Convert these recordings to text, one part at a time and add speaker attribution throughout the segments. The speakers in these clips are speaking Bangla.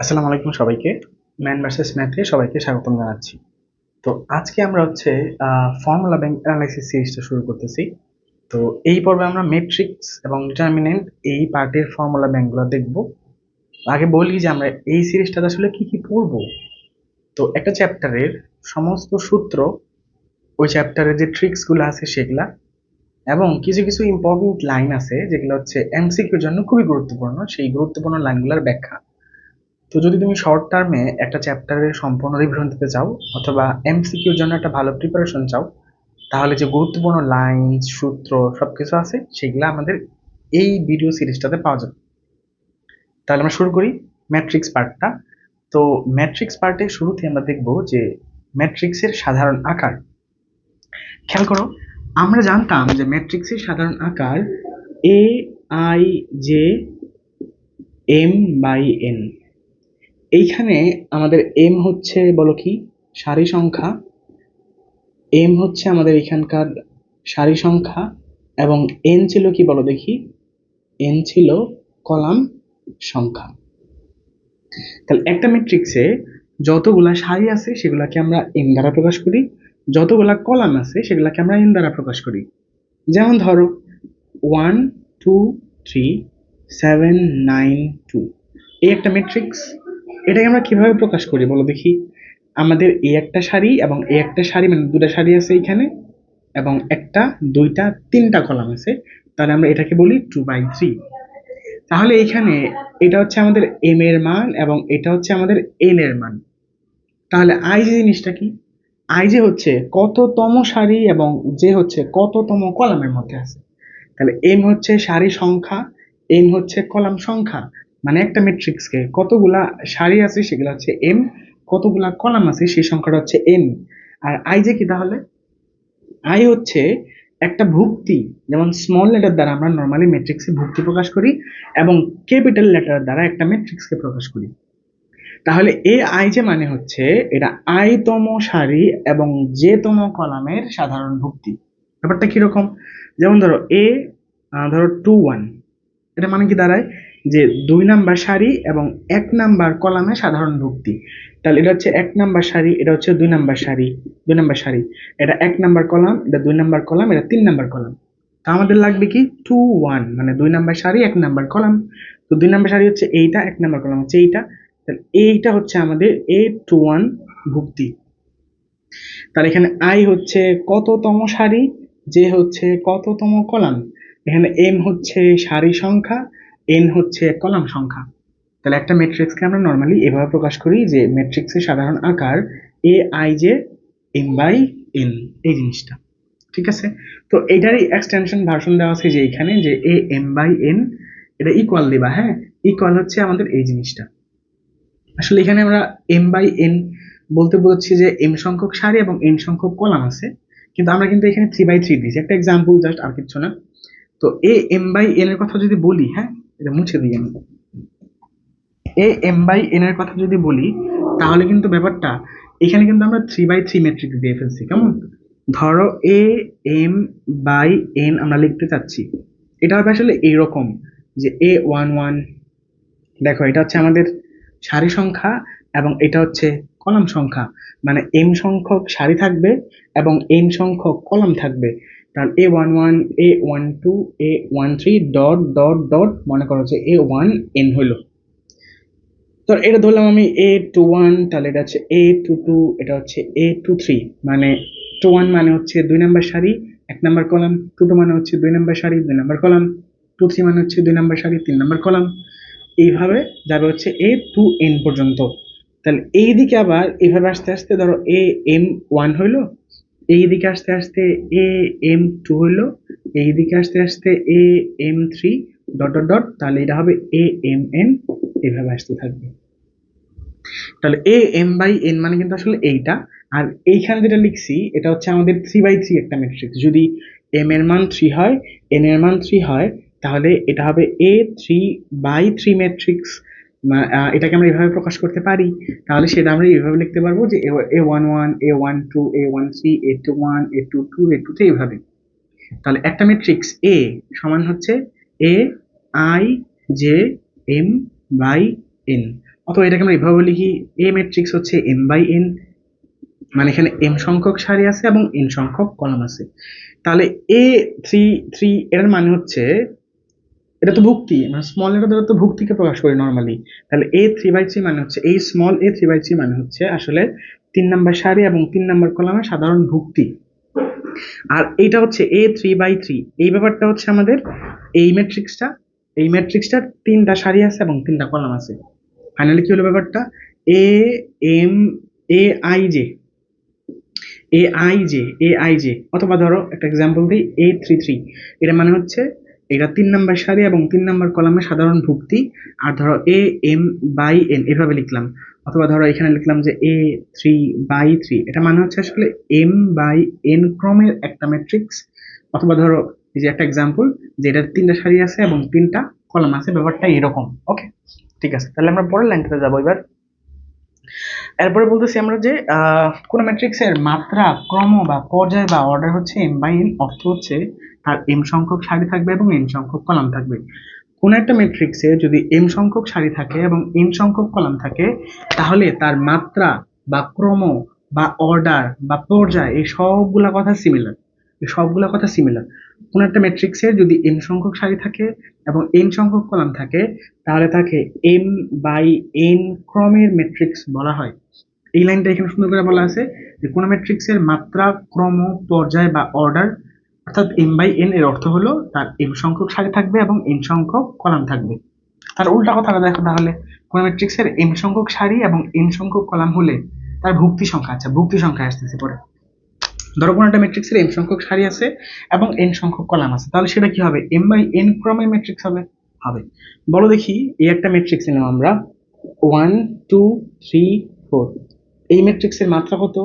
Speaker 1: আসসালামু আলাইকুম সবাইকে। ম্যান ভার্সেস ম্যাথে সবাইকে স্বাগতম জানাচ্ছি। তো আজকে আমরা ফর্মুলা ব্যাংক অ্যানালাইসিস সিরিজটা শুরু করতেছি। তো এই পর্বে আমরা ম্যাট্রিক্স এবং ডিটারমিনেন্ট এই পার্টের ফর্মুলা ব্যাংকগুলো দেখব। আগে বলি যে আমরা এই সিরিজটাতে আসলে কি কি পড়বো। তো একটা চ্যাপ্টারের সমস্ত সূত্র, ওই চ্যাপ্টারে যে ট্রিক্সগুলো আছে সেগুলা, এবং কিছু কিছু ইম্পর্টেন্ট লাইন আছে যেগুলো হচ্ছে এমসিকিউর জন্য খুবই গুরুত্বপূর্ণ, সেই গুরুত্বপূর্ণ লাইনগুলোর ব্যাখ্যা। তো যদি তুমি শর্ট টার্মে একটা চ্যাপ্টারের সম্পূর্ণ রিভিশন দিতে চাও অথবা এমসিকিউর জন্য একটা ভালো প্রিপারেশন চাও, তাহলে যে গুরুত্বপূর্ণ লাইন, সূত্র সবকিছু আছে সেগুলো আমাদের এই ভিডিও সিরিজটাতে পাওয়া যাবে। তাহলে আমরা শুরু করি ম্যাট্রিক্স পার্টটা। তো ম্যাট্রিক্স পার্টের শুরুতে আমরা দেখব যে ম্যাট্রিক্সের সাধারণ আকার। খেয়াল করো, আমরা জানতাম যে ম্যাট্রিক্সের সাধারণ আকার a i j m by n. এইখানে আমাদের এম হচ্ছে বলো কি সারি সংখ্যা, এম হচ্ছে আমাদের এখানকার সারি সংখ্যা, এবং এন ছিল কি বলো দেখি, এন ছিল কলাম সংখ্যা। তাহলে একটা ম্যাট্রিক্সে যতগুলা সারি আছে সেগুলাকে আমরা এম দ্বারা প্রকাশ করি, যতগুলা কলাম আছে সেগুলাকে আমরা এন দ্বারা প্রকাশ করি। যেমন ধরো 1 2 3 7 9 2, এই একটা ম্যাট্রিক্স। এটাকে আমরা কিভাবে প্রকাশ করি বলো দেখি। আমাদের এই একটা সারি এবং এই একটা সারি, মানে দুটা সারি আছে এইখানে, এবং একটা দুইটা তিনটা কলাম আছে, তাহলে আমরা এটাকে বলি 2/3। তাহলে এখানে এটা হচ্ছে আমাদের এম এর মান এবং এটা হচ্ছে আমাদের এন এর মান। তাহলে আই যে জিনিসটা কি, আই যে হচ্ছে কততম সারি এবং যে হচ্ছে কততম কলামের মধ্যে আছে। তাহলে এম হচ্ছে সারি সংখ্যা, এন হচ্ছে কলাম সংখ্যা। মানে একটা ম্যাট্রিক্সকে কতগুলা সারি আছে সেগুলো হচ্ছে এম, কতগুলা কলাম আছে সেই সংখ্যাটা হচ্ছে এন। আর আই যে কি তাহলে, আই হচ্ছে একটা ভুক্তি। যেমন স্মল লেটার দ্বারা আমরা নর্মালি ম্যাট্রিক্সে ভুক্তি প্রকাশ করি এবং ক্যাপিটাল লেটার দ্বারা একটা ম্যাট্রিক্সকে প্রকাশ করি। তাহলে এ আই যে মানে হচ্ছে এটা আইতম সারি এবং যে তম কলামের সাধারণ ভুক্তি। ব্যাপারটা কিরকম, যেমন ধরো এ, ধরো 2 1, এটা মানে কি দাঁড়ায় যে 2 নাম্বার সারি এবং 1 নাম্বার কলামে সাধারণ ভুক্তি। তাহলে এটা হচ্ছে 1 নাম্বার সারি, এটা হচ্ছে 2 নাম্বার সারি, 2 নাম্বার সারি, এটা 1 নাম্বার কলাম, এটা 2 নাম্বার কলাম, এটা 3 নাম্বার কলাম। তা আমাদের লাগবে কি 2 1, মানে 2 নাম্বার সারি 1 নাম্বার কলাম। তো 2 নাম্বার সারি হচ্ছে এইটা, 1 নাম্বার কলাম হচ্ছে এইটা। তাহলে এইটা হচ্ছে আমাদের A21 ভুক্তি। তাহলে এখানে আই হচ্ছে কততম সারি, যে হচ্ছে কততম কলাম, এখানে এম হচ্ছে সারি সংখ্যা, এন হচ্ছে কলাম সংখ্যা। তাহলে একটা ম্যাট্রিক্সকে আমরা নর্মালি এভাবে প্রকাশ করি যে ম্যাট্রিক্সের সাধারণ আকার a i j m by n, এই জিনিসটা। ঠিক আছে। তো এটারই এক্সটেনশন ভার্সন দেওয়া আছে যে এখানে যে এ এম বাই এন, এটা ইকুয়াল দিবা। হ্যাঁ, ইকুয়াল হচ্ছে আমাদের এই জিনিসটা। আসলে এখানে আমরা এম বাই এন বলতে বোঝাচ্ছি যে এম সংখ্যক সারি এবং এন সংখ্যক কলাম আছে, কিন্তু আমরা কিন্তু এখানে 3/3 দিয়েছি। একটা এক্সাম্পল জাস্ট, আর কিছু না। তো এ এম বাই এন এর কথা যদি বলি, হ্যাঁ এটা মুছে দিই আমি, এ এম বাই এন এর কথা যদি বলি, তাহলে কিন্তু ব্যাপারটা এখানে কিন্তু আমরা 3/3 ম্যাট্রিক্স দিয়ে ফেলছি। কেমন, ধরো এ এম বাই এন আমরা লিখতে চাচ্ছি, এটা হবে আসলে এইরকম যে A11, দেখো এটা হচ্ছে আমাদের সারি সংখ্যা এবং এটা হচ্ছে কলাম সংখ্যা। মানে এম সংখ্যক সারি থাকবে এবং এন সংখ্যক কলাম থাকবে। তাহলে A11 A12 A13 dot dot dot, মনে করো যে A1 N হইলো। তো এটা ধরলাম আমি A21, তাহলে এটা হচ্ছে A22, এটা হচ্ছে A23। মানে 21 মানে হচ্ছে 2 নাম্বার সারি 1 নাম্বার কলাম, 22 মানে হচ্ছে 2 নাম্বার সারি 2 নাম্বার কলাম, 23 মানে হচ্ছে 2 নাম্বার সারি 3 নাম্বার কলাম। এইভাবে যাবে হচ্ছে A2N পর্যন্ত। তাহলে এই দিকে আবার এইভাবে আস্তে আস্তে ধরো AM1 হইলো, এই দিকে আস্তে আস্তে AM2 হইলো, এই দিকে আস্তে আস্তে AM3 ডট ডট ডট, তাহলে এটা হবে AMN, এইভাবে আসতে থাকবে। তাহলে AM/N মানে কিন্তু আসলে এইটা। আর এইখানে যেটা লিখছি এটা হচ্ছে আমাদের 3/3 একটা ম্যাট্রিক্স। যদি এম এর মান 3 হয়, এন এর মান 3 হয়, তাহলে এটা হবে A3/3 ম্যাট্রিক্স। এটাকে আমরা এভাবে প্রকাশ করতে পারি। তাহলে সেটা আমরা এইভাবে লিখতে পারবো যে A11 A12 A13 A21 A22 A23 এইভাবে। তাহলে একটা ম্যাট্রিক্স এ সমান হচ্ছে a i j m by n, অথবা এটাকে আমরা এভাবে লিখি, এ ম্যাট্রিক্স হচ্ছে এম বাই এন, মানে এখানে এম সংখ্যক সারি আছে এবং এন সংখ্যক কলাম আছে। তাহলে এ থ্রি থ্রি এর মানে হচ্ছে, এটা তো ভুক্তি, মানে স্মল লেটার দ্বারা তো ভুক্তিকে প্রকাশ করি নর্মালি। তাহলে এ থ্রি বাই থ্রি মানে হচ্ছে, এই small a three by three মানে হচ্ছে আসলে 3 নম্বর সারি এবং 3 নম্বর কলামের সাধারণ ভুক্তি। আর এইটা হচ্ছে এ থ্রি বাই থ্রি, এই ব্যাপারটা হচ্ছে আমাদের এই ম্যাট্রিক্সটা, এই ম্যাট্রিক্সটার 3টা সারি আছে এবং 3টা কলাম আছে। ফাইনালি কি হলো ব্যাপারটা, a m a i j, a i j, a i j, অথবা ধরো একটা এক্সাম্পল দিই, এ থ্রি থ্রি, এটা মানে হচ্ছে এটা 3 নম্বর সারি এবং 3 নম্বর কলামের সাধারণ ভুক্তি। আর ধরো এ এম বাই এন এভাবে লিখলাম, অথবা ধরো এখানে লিখলাম যে এ থ্রি বাই থ্রি, এটা মানে হচ্ছে আসলে এম বাই এন ক্রমের একটা ম্যাট্রিক্স। অথবা ধরো এই যে একটা এক্সাম্পল, যে এটার 3টা সারি আছে এবং 3টা কলাম আছে, ব্যাপারটা এরকম। ওকে, ঠিক আছে, তাহলে আমরা পরের লাইনটাতে যাবো এবার। এরপরে বলতেছি আমরা যে কোনো ম্যাট্রিক্সের মাত্রা, ক্রম বা পর্যায় বা অর্ডার হচ্ছে এম বাই এন, অর্থ হচ্ছে তার এম সংখ্যক সারি থাকবে এবং এন সংখ্যক কলাম থাকবে। কোন একটা ম্যাট্রিক্সে যদি এম সংখ্যক সারি থাকে এবং এন সংখ্যক কলাম থাকে, তাহলে তার মাত্রা বা ক্রম বা অর্ডার বা পর্যায়, এই সবগুলা কথা সিমিলার, এই সবগুলা কথা সিমিলার। কোন একটা ম্যাট্রিক্সের যদি এম সংখ্যক সারি থাকে এবং এন সংখ্যক কলাম থাকে, তাহলে তাকে এম বাই এন ক্রমের ম্যাট্রিক্স বলা হয়। এই লাইনটা এখানে সুন্দর করে বলা আছে যে কোন ম্যাট্রিক্সের মাত্রা, ক্রম, পর্যায় বা অর্ডার, অর্থাৎ এম বাই এন, এর অর্থ হলো তার এম সংখ্যক সারি থাকবে এবং এন সংখ্যক কলাম থাকবে। তার উল্টা কথাটা দেখো তাহলে, কোন ম্যাট্রিক্সের এম সংখ্যক সারি এবং এন সংখ্যক কলাম হলে তার ভুক্তি সংখ্যা, আচ্ছা ভুক্তি সংখ্যা আসতেছে পরে। ধরো কোন একটা ম্যাট্রিক্সের এম সংখ্যক সারি আছে এবং এন সংখ্যক কলাম আছে, তাহলে সেটা কি হবে, এম বাই এন ক্রমের ম্যাট্রিক্স হবে। হবে, বলো দেখি, এই একটা ম্যাট্রিক্স নিলাম আমরা, 1 2 3 4, এই ম্যাট্রিক্সের মাত্রা কত,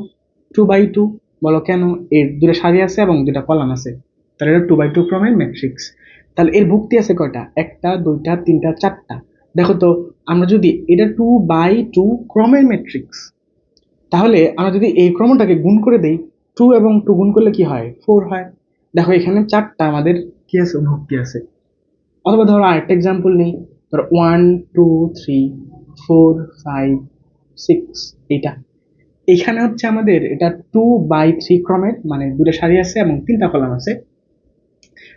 Speaker 1: 2 বাই 2। বলো কেন, এর 2টা সারি আছে এবং 2টা কলাম আছে, তাহলে এটা 2 বাই 2 ক্রমের ম্যাট্রিক্স। তাহলে এর ভুক্তি আছে কয়টা, 1টা 2টা 3টা 4টা। দেখো তো, আমরা যদি এটা 2 বাই 2 ক্রমের ম্যাট্রিক্স, তাহলে আমরা যদি এই ক্রমটাকে গুণ করে দেই, 2 এবং 2 গুণ করলে কি হয়, 4 হয়। দেখো এখানে 4টা আমাদের কি আছে, ভুক্তি আছে। অথবা ধরো আরেকটা এক্সাম্পল নেই, ধরো 1 2 3 4 5 6, এইটা, এখানে হচ্ছে আমাদের এটা 2 বাই 3 ক্রমের, মানে 2টা সারি আছে এবং 3টা কলাম আছে।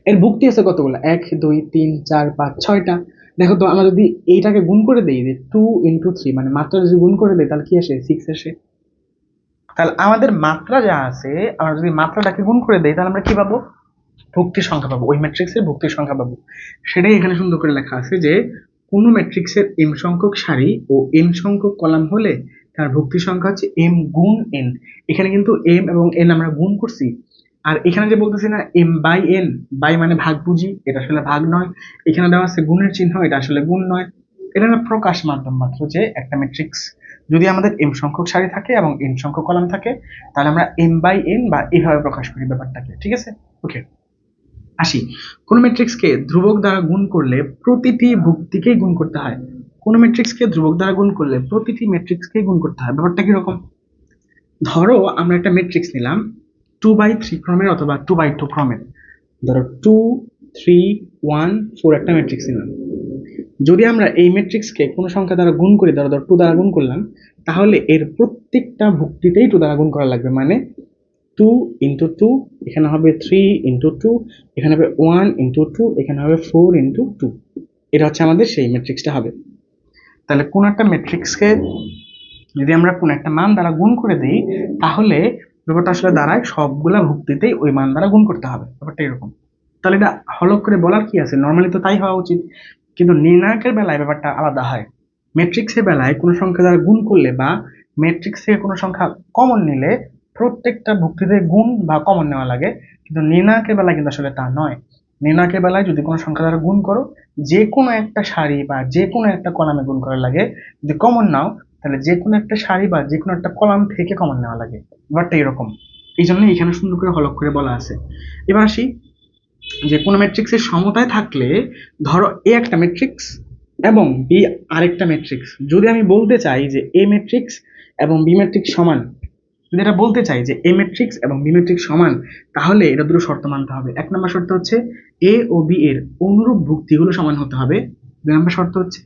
Speaker 1: এর ভুক্তি আছে কতগুলো, 1 2 3 4 5 6টা। দেখো তো, আমরা যদি এইটাকে গুণ করে দিই, যে 2 × 3, মানে মাত্রা যদি গুণ করে দিই, তাহলে কি আসে, 6 আসে। তাহলে আমাদের মাত্রা যা আছে, আমরা যদি মাত্রাটাকে গুণ করে দিই, তাহলে আমরা কি পাবো, ভুক্তির সংখ্যা পাবো, ওই ম্যাট্রিক্সের ভুক্তির সংখ্যা পাবো। সেটাই এখানে সুন্দর করে লেখা আছে যে কোন ম্যাট্রিক্সের এম সংখ্যক সারি ও এন সংখ্যক কলাম হলে তার ভুক্তির সংখ্যা হচ্ছে এম গুণ এন। এখানে কিন্তু এম এবং এন আমরা গুণ করছি। আর এখানে যে বলতেছি না এম বাই এন, বাই মানে ভাগ বুঝি, এটা আসলে ভাগ নয়। এখানে দেওয়া আছে গুণের চিহ্ন, এটা আসলে গুণ নয়। এটা না প্রকাশ মাধ্যম মাত্র, যে একটা ম্যাট্রিক্স যদি আমাদের এম সংখ্যক সারি থাকে এবং এন সংখ্যক কলাম থাকে, তাহলে আমরা এম বাই এন বা এইভাবে প্রকাশ করি ব্যাপারটাকে। ঠিক আছে, ওকে, আসি। কোন ম্যাট্রিক্সকে ধ্রুবক দ্বারা গুণ করলে প্রতিটি ভুক্তিকেই গুণ করতে হয়। কোন ম্যাট্রিক্সকে ধ্রুবক দ্বারা গুণ করলে প্রতিটি ম্যাট্রিক্সকেই গুণ করতে হয়, ব্যাপারটা কিরকম, ধরো আমরা একটা ম্যাট্রিক্স নিলাম 2 বাই 3 ক্রমের অথবা 2 বাই 2 ক্রমের। ধরো 2 3 1 4 একটা ম্যাট্রিক্স নিলাম। যদি আমরা এই ম্যাট্রিক্সকে কোনো সংখ্যা দ্বারা গুণ করি, ধরো 2 দ্বারা গুণ করলাম, তাহলে এর প্রত্যেকটা ভুক্তিতেই 2 দ্বারা গুণ করা লাগবে। মানে 2 × 2, এখানে হবে 3 × 2, এখানে হবে 1 × 2, এখানে হবে 4 × 2। এটা হচ্ছে আমাদের সেই ম্যাট্রিক্সটা হবে। তাহলে কোন একটা ম্যাট্রিক্সকে যদি আমরা কোন একটা মান দ্বারা গুণ করে দিই, তাহলে ব্যাপারটা আসলে দাঁড়ায় সবগুলা ভুক্তিতেই ওই মান দ্বারা গুণ করতে হবে, ব্যাপারটা এরকম। তাহলে এটা হলক করে বলার কি আছে, নর্মালি তো তাই হওয়া উচিত, কিন্তু নির্ণায়কের বেলায় ব্যাপারটা আলাদা হয়। ম্যাট্রিক্সের বেলায় কোনো সংখ্যা দ্বারা গুণ করলে বা ম্যাট্রিক্স থেকে কোনো সংখ্যা কমন নিলে প্রত্যেকটা ভুক্তিতে গুণ বা কমন নেওয়া লাগে, কিন্তু নির্ণায়কের বেলায় কিন্তু আসলে তা নয়। নির্ণায়কের বেলায় যদি কোনো সংখ্যা দ্বারা গুণ করো, যে কোনো একটা সারি বা যে কোনো একটা কলামে গুণ করা লাগে, যদি কমন নাও, তাহলে যে কোনো একটা সারি বা যে কোনো একটা কলাম থেকে কমন নেওয়া লাগে, ব্যাপারটা এরকম। এই জন্য এখানে সুন্দর করে হলক করে বলা আছে। এবার আসি, যে কোনো ম্যাট্রিক্সের সমতায় থাকলে, ধরো এ একটা ম্যাট্রিক্স এবং বি আরেকটা ম্যাট্রিক্স, যদি আমি বলতে চাই যে এ ম্যাট্রিক্স এবং বি ম্যাট্রিক্স সমান, যদি এটা বলতে চাই যে এ ম্যাট্রিক্স এবং বি ম্যাট্রিক্স সমান, তাহলে এটা দুটো শর্ত মানতে হবে। 1 নম্বর শর্ত হচ্ছে এ ও বি এর অনুরূপ ভুক্তিগুলো সমান হতে হবে। 2 নম্বর শর্ত হচ্ছে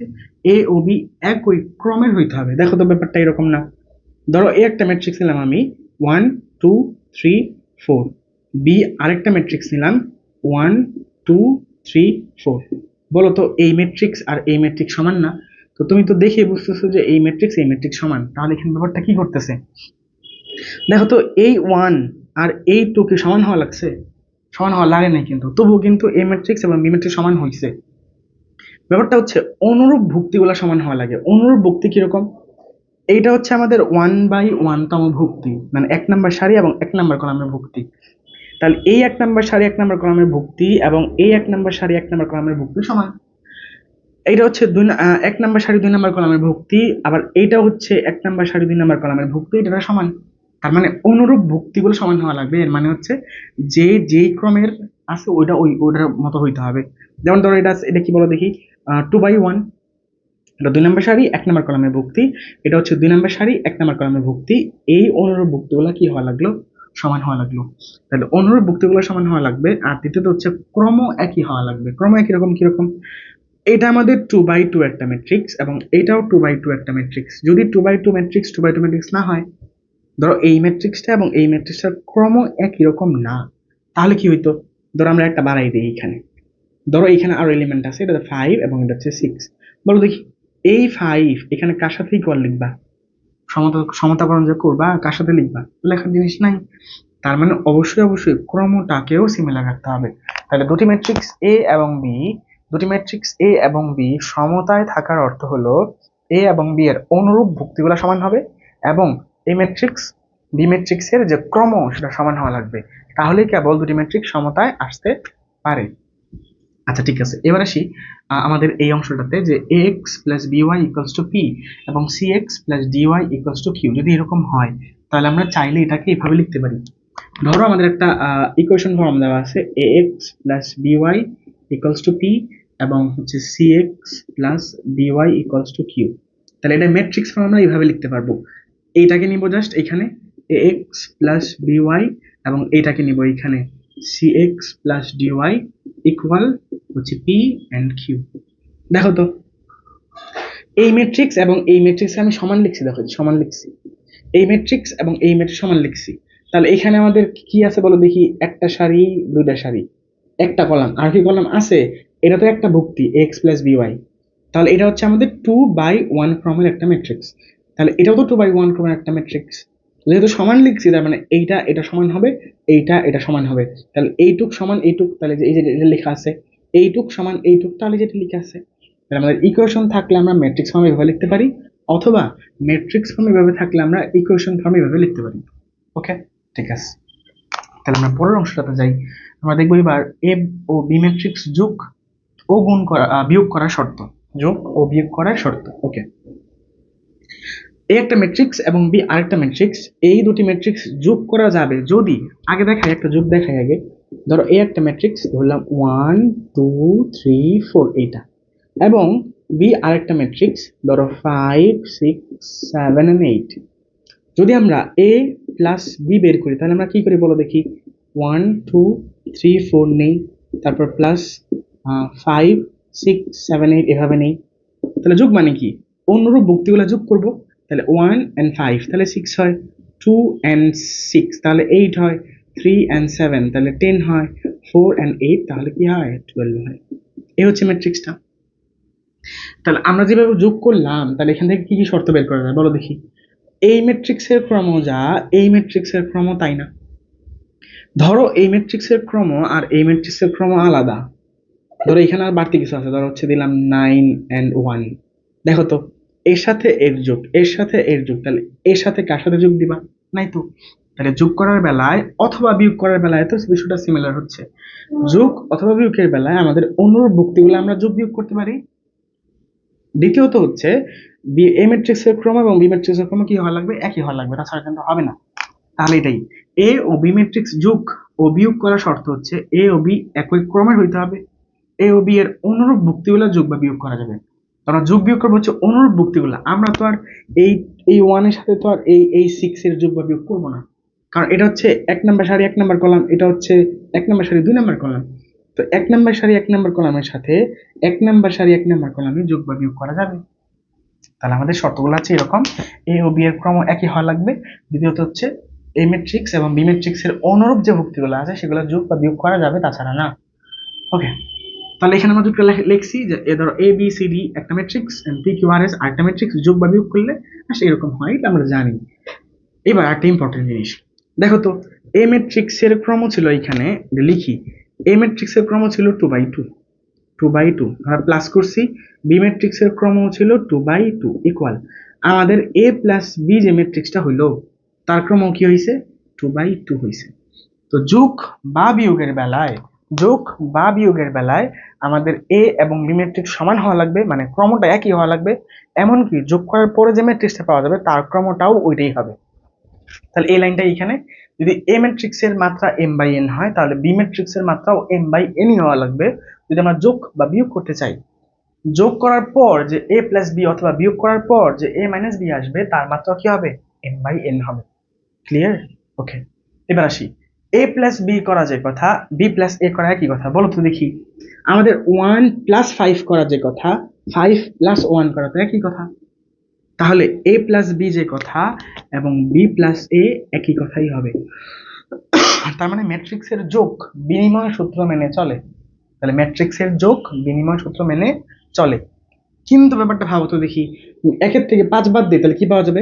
Speaker 1: এ ও বি একই ক্রমের হইতে হবে। দেখো তো ব্যাপারটা এরকম না। ধরো এ একটা ম্যাট্রিক্স নিলাম আমি 1 2 3 4, বি আরেকটা ম্যাট্রিক্স নিলাম 1 2 3 4। বলো তো এই ম্যাট্রিক্স আর এই ম্যাট্রিক্স সমান না? তো তুমি তো দেখে বুঝতেছো যে এই ম্যাট্রিক্স সমান, তাহলে এখানে ব্যাপারটা কি করতেছে? দেখো তো এই 1 আর এই 2 কি সমান হওয়া লাগছে? সমান হওয়া লাগে নাই, কিন্তু তবুও কিন্তু এ ম্যাট্রিক্স এবং বি ম্যাট্রিক্স সমান হয়েছে। ব্যাপারটা হচ্ছে অনুরূপ ভুক্তিগুলো সমান হওয়া লাগে। অনুরূপ ভুক্তি কিরকম? এইটা হচ্ছে আমাদের 1/1তম ভুক্তি, মানে 1 নাম্বার সারি এবং 1 নাম্বার কলামের ভুক্তি। তাহলে এই 1 নাম্বার সারি 1 নাম্বার কলামের ভুক্তি এবং এই 1 নাম্বার সারি 1 নাম্বার কলামের ভুক্তি সমান। এইটা হচ্ছে 1 নাম্বার সারি 2 নাম্বার কলামের ভুক্তি, আবার এইটা হচ্ছে 1 নাম্বার সারি 2 নাম্বার কলামের ভুক্তি, এটা সমান। তার মানে অনুরূপ ভুক্তিগুলো সমান হওয়া লাগবে। এর মানে হচ্ছে যে যেই ক্রমের আছে ওইটার মতো হইতে হবে। যেমন ধরো এটা কি বলো দেখি, 2/1, এটা 2 নাম্বার সারি 1 নাম্বার কলামের ভুক্তি, এটা হচ্ছে 2 নাম্বার সারি 1 নাম্বার কলামের ভুক্তি। এই অনুরূপ ভুক্তিগুলো কি হওয়া লাগলো? সমান হওয়া লাগলো। তাহলে অনুরূপ ভুক্তিগুলো সমান হওয়া লাগবে। আর দ্বিতীয়ত হচ্ছে ক্রম একই হওয়া লাগবে। ক্রম একই রকম কিরকম? এটা আমাদের 2/2 একটা ম্যাট্রিক্স এবং এটাও 2/2 একটা ম্যাট্রিক্স। যদি 2/2 ম্যাট্রিক্স 2/2 ম্যাট্রিক্স না হয়, ধরো এই ম্যাট্রিক্সটা এবং এই ম্যাট্রিক্সটার ক্রম একই রকম না, তাহলে কি হইতো? ধরো আমরা একটা বাড়াই দিই এখানে। ধরো এখানে আরো এলিমেন্ট আছে, এটা 5 এবং এটা হচ্ছে 6। বলো দেখি, এই 5 এখানে কার সাথে ইকুয়াল লিখবা? সমতাকরণ যে করবা কার সাথে লিখবা? লেখার জিনিস নাই। তার মানে অবশ্যই ক্রমটাকেও সিমিলার রাখতে হবে। তাহলে দুটি ম্যাট্রিক্স এ এবং বি সমতায় থাকার অর্থ হলো এ এবং বি এর অনুরূপ ভুক্তিগুলো সমান হবে এবং এই বি ম্যাট্রিক্সের যে ক্রম সেটা সমান হওয়া লাগবে। তাহলেই কেবল দুটি ম্যাট্রিক্স সমতায় আসতে পারে। আচ্ছা ঠিক আছে, এবার আসি আমাদের এই অংশটাতে যে ax plus by equals to p এবং cx plus dy equals to q যদি এরকম হয়, তাহলে আমরা চাইলে এটাকে এভাবে লিখতে পারি। ধরো আমাদের একটা ইকুয়েশন ফর্ম দেওয়া আছে ax plus by equals to p এবং হচ্ছে cx plus dy equals to q। তাহলে এটা ম্যাট্রিক্স ফর্ম আমরা এইভাবে লিখতে পারবো। এইটাকে নিব জাস্ট এখানে ax প্লাস by এবং এইটাকে নিব এখানে cx প্লাস dy ইকুয়াল হচ্ছে p and q। দেখো তো এই ম্যাট্রিক্স এবং এই ম্যাট্রিক্স আমি সমান লিখছি, দেখো সমান লিখছি। এই ম্যাট্রিক্স এবং এই ম্যাট্রিক্স সমান লিখছি। তাহলে এখানে আমাদের কি আছে বলো দেখি? একটা সারি, দুইটা সারি, একটা কলাম, আর কি কলাম আছে? এটা তো একটা ভুক্তি x প্লাস by। তাহলে এটা হচ্ছে আমাদের 2/1 ক্রমের একটা ম্যাট্রিক্স। তাহলে এটাও তো 2/1 ক্রমের একটা ম্যাট্রিক্স। যেহেতু সমান লিখছি তার মানে এইটা এটা সমান হবে, এইটা এটা সমান হবে। তাহলে এইটুক সমান এইটুক, তাহলে যে এই যে এটা লেখা আছে এইটুক সমান এইটুক, তাহলে যেটা লেখা আছে। তাহলে আমাদের ইকুয়েশন থাকলে আমরা ম্যাট্রিক্স ফর্মে এভাবে লিখতে পারি, অথবা ম্যাট্রিক্স ফর্মে এভাবে থাকলে আমরা ইকুয়েশন ফর্মে এভাবে লিখতে পারি। ওকে, ঠিক আছে। তাহলে আমরা পরের অংশটাতে যাই। আমরা দেখবো এবার এ ও বি ম্যাট্রিক্স যোগ ও গুণ করা বিয়োগ করার শর্ত। যোগ ও বিয়োগ করার শর্ত। ওকে, এ একটা ম্যাট্রিক্স এবং বি আরেকটা ম্যাট্রিক্স, এই দুটি ম্যাট্রিক্স যোগ করা যাবে যদি আগে দেখাই একটা যোগ দেখাই আগে। ধরো এ একটা ম্যাট্রিক্স ধরলাম 1 2 3 4 এইটা, এবং বি আরেকটা ম্যাট্রিক্স ধরো 5 6 7 and 8। যদি আমরা এ প্লাস বি বের করি তাহলে আমরা কি করি বলো দেখি? 1 2 3 4 নেই, তারপর প্লাস 5 6 7 8 এভাবে নেই। তাহলে যোগ মানে কি? অনুরূপ ভুক্তিগুলো যোগ করব। তাহলে 1 and 5 তাহলে 6 হয়, 2 and 6 তাহলে 8 হয়, 3 and 7 তাহলে 10 হয়, 4 and 8 তাহলে কি হয়? 12 হয়। এই হচ্ছে ম্যাট্রিক্সটা। তাহলে আমরা যেভাবে যোগ করলাম, তাহলে এখান থেকে কি কি শর্ত বের করা যায় বলো দেখি? এই ম্যাট্রিক্সের ক্রম যা এই ম্যাট্রিক্সের ক্রম তাই না। ধরো এই ম্যাট্রিক্সের ক্রম আর এই ম্যাট্রিক্সের ক্রম আলাদা। ধরো এখানে আর বাড়তি কিছু আছে, ধরো হচ্ছে দিলাম 9 and 1। দেখো তো এর সাথে এর যোগ, এর সাথে এর যোগ, তাহলে এর সাথে কার সাথে যোগ দিবা? নাই তো। তাহলে যোগ করার বেলায় অথবা বিয়োগ করার বেলায় তো বিষয়টা সিমিলার হচ্ছে। যোগ অথবা বিয়োগের বেলায় আমাদের অনুরূপ ভুক্তিগুলো আমরা যোগ বিয়োগ করতে পারি। দ্বিতীয়ত হচ্ছে এ ম্যাট্রিক্সের ক্রম এবং বি ম্যাট্রিক্সের ক্রম কি হওয়া লাগবে? একই হওয়া লাগবে, তাছাড়া কিন্তু হবে না। তাহলে এটাই এ ও বি ম্যাট্রিক্স যোগ ও বিয়োগ করার শর্ত হচ্ছে এ ও বি একই ক্রমের হইতে হবে। এ ও বি এর অনুরূপ ভুক্তিগুলো যোগ বা বিয়োগ করা যাবে। আমরা যোগ বিয়োগ করবো হচ্ছে অনুরূপ ভুক্তিগুলো। আমরা তো আর এই এই 1 এর সাথে তো আর এই 6 এর যোগ বা বিয়োগ করবো না, কারণ এটা হচ্ছে 1 নাম্বার সারি 1 নাম্বার কলাম, এটা হচ্ছে 1 নাম্বার সারি 2 নাম্বার কলাম। তো 1 নাম্বার সারি 1 নাম্বার কলামের সাথে 1 নাম্বার সারি 1 নাম্বার কলামে যোগ বা বিয়োগ করা যাবে। তাহলে আমাদের শর্তগুলো আছে এরকম, এ ও বি এর ক্রম একই হওয়া লাগবে, দ্বিতীয়ত হচ্ছে এ ম্যাট্রিক্স এবং বি ম্যাট্রিক্সের অনুরূপ যে ভুক্তিগুলো আছে সেগুলো যোগ বা বিয়োগ করা যাবে, তাছাড়া না। ওকে, তাহলে এখানে আমরা দুটো লিখছি যে এ ধরো এ বি সি ডি একটা matrix, P Q R S আরেকটা ম্যাট্রিক্স, যোগ বা বিয়োগ করলে এরকম হয়, এটা আমরা জানি। এবার একটা ইম্পর্টেন্ট জিনিস দেখো তো, এ ম্যাট্রিক্সের ক্রম ছিল, এখানে লিখি, এ ম্যাট্রিক্সের ক্রম ছিল 2/2, 2/2 আমরা প্লাস করছি, বি ম্যাট্রিক্সের ক্রম ছিল 2/2 ইকুয়াল আমাদের এ প্লাস বি যে ম্যাট্রিক্সটা হইলো তার ক্রম কি হয়েছে, 2/2 হয়েছে। তো যোগ বা বিয়োগের বেলায়, যোগ বা বিয়োগের বেলায় আমাদের এ এবং বি ম্যাট্রিক্স সমান হওয়া লাগবে, মানে ক্রমটা একই হওয়া লাগবে, এমনকি যোগ করার পরে যে ম্যাট্রিক্সটা পাওয়া যাবে তার ক্রমটাও ওইটাই হবে। তাহলে এই লাইনটা এখানে, যদি এ ম্যাট্রিক্সের মাত্রা m/n হয় তাহলে বি ম্যাট্রিক্সের মাত্রাও m/n হওয়া লাগবে যদি আমরা যোগ বা বিয়োগ করতে চাই। যোগ করার পর যে a প্লাস বি অথবা বিয়োগ করার পর যে a মাইনাস বি আসবে তার মাত্রা কি হবে, m/n হবে। ক্লিয়ার? ওকে, এবার আসি, a প্লাস বি করা যে কথা, বি প্লাস এ করা একই কথা, বলো তো দেখি। আমাদের 1 প্লাস 5 করা যে কথা, 5 প্লাস 1 করা তো একই কথা। তাহলে a প্লাস বি যে কথা এবং বি প্লাস এ একই কথাই হবে। তার মানে ম্যাট্রিক্সের যোগ বিনিময় সূত্র মেনে চলে। তাহলে ম্যাট্রিক্সের যোগ বিনিময় সূত্র মেনে চলে। কিন্তু ব্যাপারটা ভাবো তো দেখি, 1 থেকে 5 বাদ দিই তাহলে কি পাওয়া যাবে,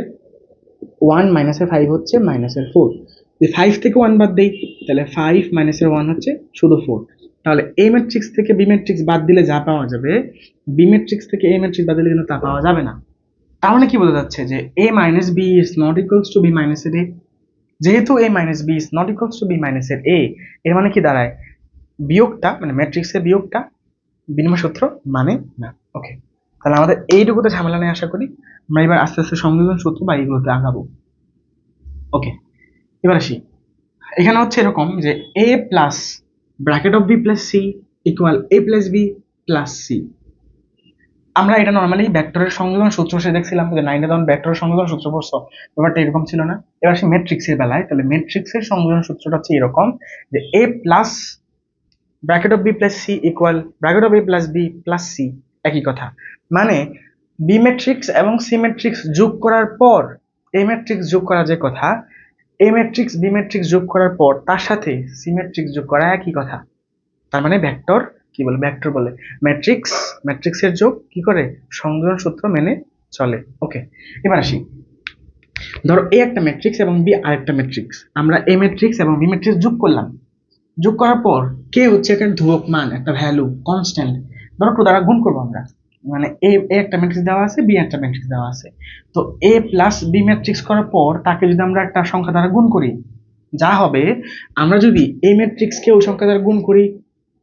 Speaker 1: 1 মাইনাসের 5 হচ্ছে মাইনাসের 4, যদি 5 থেকে 1 বাদ দেই তাহলে 5 মাইনাসের 1 হচ্ছে শুধু 4। তাহলে এ ম্যাট্রিক্স থেকে বি ম্যাট্রিক্স বাদ দিলে যা পাওয়া যাবে, বি ম্যাট্রিক্স থেকে এ ম্যাট্রিক্স বাদ দিলে কিন্তু তা পাওয়া যাবে না। তার মানে কি বোঝা যাচ্ছে যে a minus b is not equals to b minus এর a। যেহেতু a minus b is not equals to b minus এর a, এর মানে কি দাঁড়ায়, বিয়োগটা মানে ম্যাট্রিক্সের বিয়োগটা বিনিময় সূত্র মানে না। ওকে, তাহলে আমাদের এইটুকুতে ঝামেলা নেই আশা করি। আমরা এবার আস্তে আস্তে সংযোজন সূত্র বা এইগুলোতে আগাবো। ওকে, এবার আসি, এখানে হচ্ছে এরকম যে a plus bracket of b plus c equal a plus b plus c. আমরা এটা নর্মালি ভেক্টরের সংযোজন সূত্র সে দেখছিলাম যে 9 যখন ভেক্টরের সংযোজন সূত্র পড়ছো ব্যাপারটা এরকম ছিল না। এবার আসি ম্যাট্রিক্সের বেলায়, তাহলে ম্যাট্রিক্সের সংযোজন সূত্রটা হচ্ছে এরকম যে a plus bracket of b plus c equal bracket of a plus b plus c, একই কথা। মানে বি ম্যাট্রিক্স এবং সি ম্যাট্রিক্স যোগ করার পর এ ম্যাট্রিক্স যোগ করা যে কথা, এ ম্যাট্রিক্স বি ম্যাট্রিক্স যোগ করার পর তার সাথে সি ম্যাট্রিক্স যোগ করা একই কথা। তার মানে ভেক্টর কি বলে, ভেক্টর বলে ম্যাট্রিক্স, ম্যাট্রিক্সের যোগ কি করে, সংযোজন সূত্র মেনে চলে। ওকে, এবার আসি, ধরো এ একটা ম্যাট্রিক্স এবং বি আরেকটা ম্যাট্রিক্স, আমরা এ ম্যাট্রিক্স এবং বি ম্যাট্রিক্স যোগ করলাম, যোগ করার পর কে হচ্ছে একটা ধ্রুবক মান, একটা ভ্যালু কনস্ট্যান্ট, ধরো টু দ্বারা গুণ করবো আমরা, মানে এ একটা ম্যাট্রিক্স দেওয়া আছে, বি একটা ম্যাট্রিক্স দেওয়া আছে, তো এ প্লাস বি ম্যাট্রিক্স করার পর তাকে যদি আমরা একটা সংখ্যা দ্বারা গুণ করি, যা হবে, আমরা যদি এ ম্যাট্রিক্সকে ওই সংখ্যা দ্বারা গুণ করি,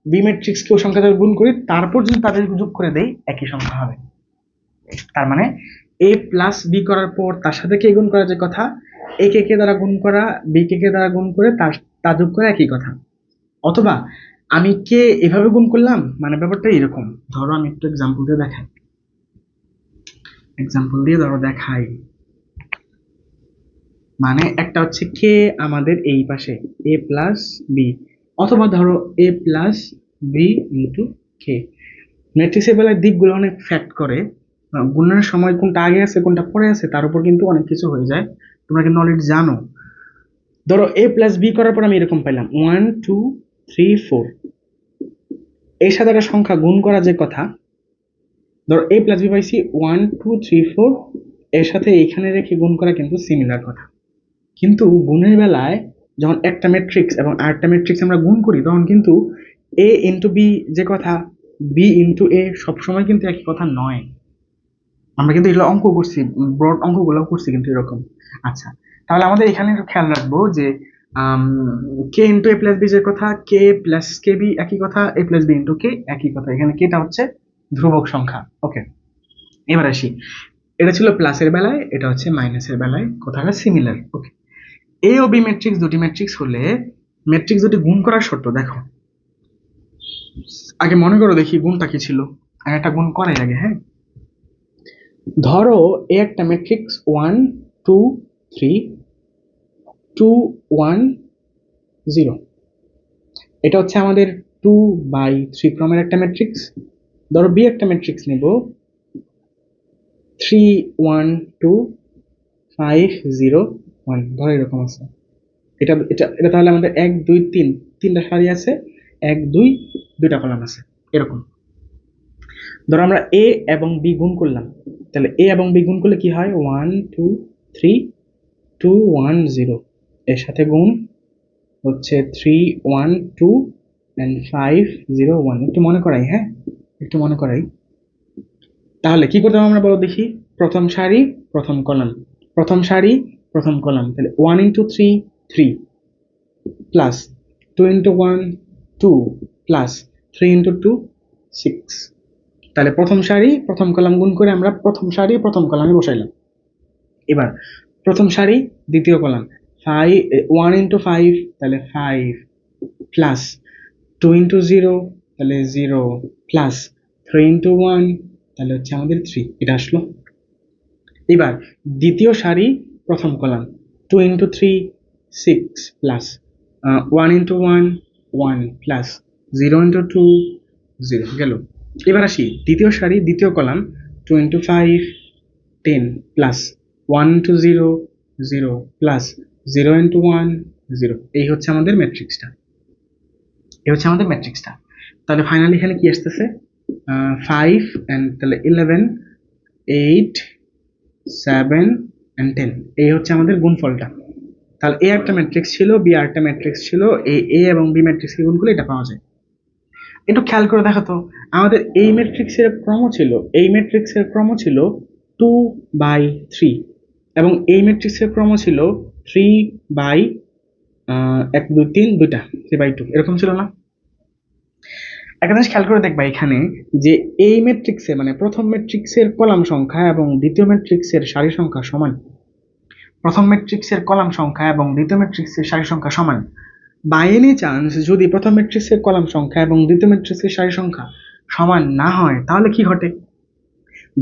Speaker 1: বি ম্যাট্রিক্সকে ওই সংখ্যা দ্বারা গুণ করি, তারপর যদি তাদের যোগ করে দেই একই সংখ্যা হবে। তার মানে এ প্লাস বি করার পর তার সাথে কে গুণ করা যে কথা, এ কে দ্বারা গুণ করা বি কে দ্বারা গুণ করে তার যোগ করা একই কথা। অথবা আমি কে এভাবে গুণ করলাম, মানে ব্যাপারটা এরকম, ধরো আমি একটু এক্সাম্পল দিয়ে দেখাই, এক্সাম্পল দিয়ে ধরো দেখাই, মানে একটা হচ্ছে কে আমাদের এই পাশে এ প্লাস বি, অথবা ধরো এ প্লাস বি ইন্টু কে। ম্যাট্রিক্সের বেলায় দিকগুলো অনেক ফ্যাক্ট করে, গুণনের সময় কোনটা আগে আছে কোনটা পরে আছে তার উপর কিন্তু অনেক কিছু হয়ে যায়, তোমরা কিন্তু অলরেডি জানো। ধরো এ প্লাস বি করার পর আমি এরকম পাইলাম 1 2 3 4, এর সাথে একটা সংখ্যা গুণ করা যে কথা, ধরো a প্লাস বি পাইছি 1 2 3 4, এর সাথে এইখানে রেখে গুণ করা কিন্তু সিমিলার কথা। কিন্তু গুণের বেলায় যখন একটা ম্যাট্রিক্স এবং আরেকটা ম্যাট্রিক্স আমরা গুণ করি তখন কিন্তু a ইন্টু বি যে কথা, বি ইন্টু এ সবসময় কিন্তু একই কথা নয়। আমরা কিন্তু এগুলো অঙ্ক করছি, ব্রড অঙ্কগুলো করছি কিন্তু এরকম। আচ্ছা, তাহলে আমাদের এখানে খেয়াল রাখবো যে কে ইন্টু এ প্লাস বি যে কথা, কে প্লাস কে বি একই কথা, এ প্লাস বি ইন্টু কে একই কথা, এখানে কেটা হচ্ছে ধ্রুবক সংখ্যা। ওকে, এবার আসি, এটা ছিল প্লাসের বেলায়, এটা হচ্ছে মাইনাসের বেলায়, কথাটা সিমিলার। ওকে, এ ও বি ম্যাট্রিক্স দুটি ম্যাট্রিক্স হলে ম্যাট্রিক্স দুটি গুণ করার শর্ত দেখো, আগে মনে করো দেখি গুণটা কি ছিল, আগে একটা গুণ করাই আগে। হ্যাঁ, ধরো এ একটা ম্যাট্রিক্স 1 2 3 2 1 0, এটা হচ্ছে আমাদের 2/3 ক্রমের একটা ম্যাট্রিক্স। ধরো বি একটা ম্যাট্রিক্স নিব 3 1 2 5 0 1, ধরো এরকম আছে। এটা এটা এটা তাহলে আমাদের 1 2 3 তিনটা সারি আছে, 1 2 দুইটা কলাম আছে এরকম। ধরো আমরা এ এবং বি গুণ করলাম, তাহলে এ এবং বি গুণ করলে কি হয় 1 2 3 2 1 0, এর সাথে গুণ হচ্ছে 3 1 2 and 5 0 1। একটু মনে করাই, হ্যাঁ একটু মনে করাই। তাহলে কি করতে হবে আমরা বলো দেখি, প্রথম সারি প্রথম কলাম, প্রথম সারি প্রথম কলাম, তাহলে 1 into 3 3 plus 2 into 1 2 plus 3 into 2 6। তাহলে প্রথম সারি প্রথম কলাম গুণ করে আমরা প্রথম সারি প্রথম কলামে বসাইলাম। এবার প্রথম সারি দ্বিতীয় কলাম 5 1 into 5 তাহলে 5 প্লাস 2 into 0 তাহলে 0 প্লাস 3 into 1 তাহলে হচ্ছে আমাদের 3, এটা আসলো। এবার দ্বিতীয় সারি প্রথম column 2 into 3 6 plus 1 into 1 1 plus 0 into 2 0 গেল। এবার আসি দ্বিতীয় সারি দ্বিতীয় column 2 into 5 10 plus 1 into 0 0 plus 0 into 1 0। এই হচ্ছে আমাদের ম্যাট্রিক্সটা, এই হচ্ছে আমাদের ম্যাট্রিক্সটা। তাহলে ফাইনালি এখানে কি আসতেছে 5 and তাহলে 11 8 7 and 10, এই হচ্ছে আমাদের গুণফলটা। তাহলে এ একটা ম্যাট্রিক্স ছিল, বি আর একটা ম্যাট্রিক্স ছিল, এ এবং বি ম্যাট্রিক্সকে গুণ করলে এটা পাওয়া যায়। একটু খেয়াল করে দেখো তো, আমাদের এই ম্যাট্রিক্সের ক্রম ছিল, এই ম্যাট্রিক্সের ক্রম ছিল 2/3 এবং এই ম্যাট্রিক্সের ক্রম ছিল 3/1 2 3 দুইটা 3/2 এরকম ছিল না? একটা জিনিস খেয়াল করে দেখবা এখানে যে এই ম্যাট্রিক্সে মানে প্রথম ম্যাট্রিক্সের কলাম সংখ্যা এবং দ্বিতীয় ম্যাট্রিক্সের সারি সংখ্যা সমান। প্রথম ম্যাট্রিক্সের কলাম সংখ্যা এবং দ্বিতীয় ম্যাট্রিক্সের সারি সংখ্যা সমান। বাই এনি চান্স যদি প্রথম ম্যাট্রিক্সের কলাম সংখ্যা এবং দ্বিতীয় ম্যাট্রিক্সের সারি সংখ্যা সমান না হয় তাহলে কি ঘটে?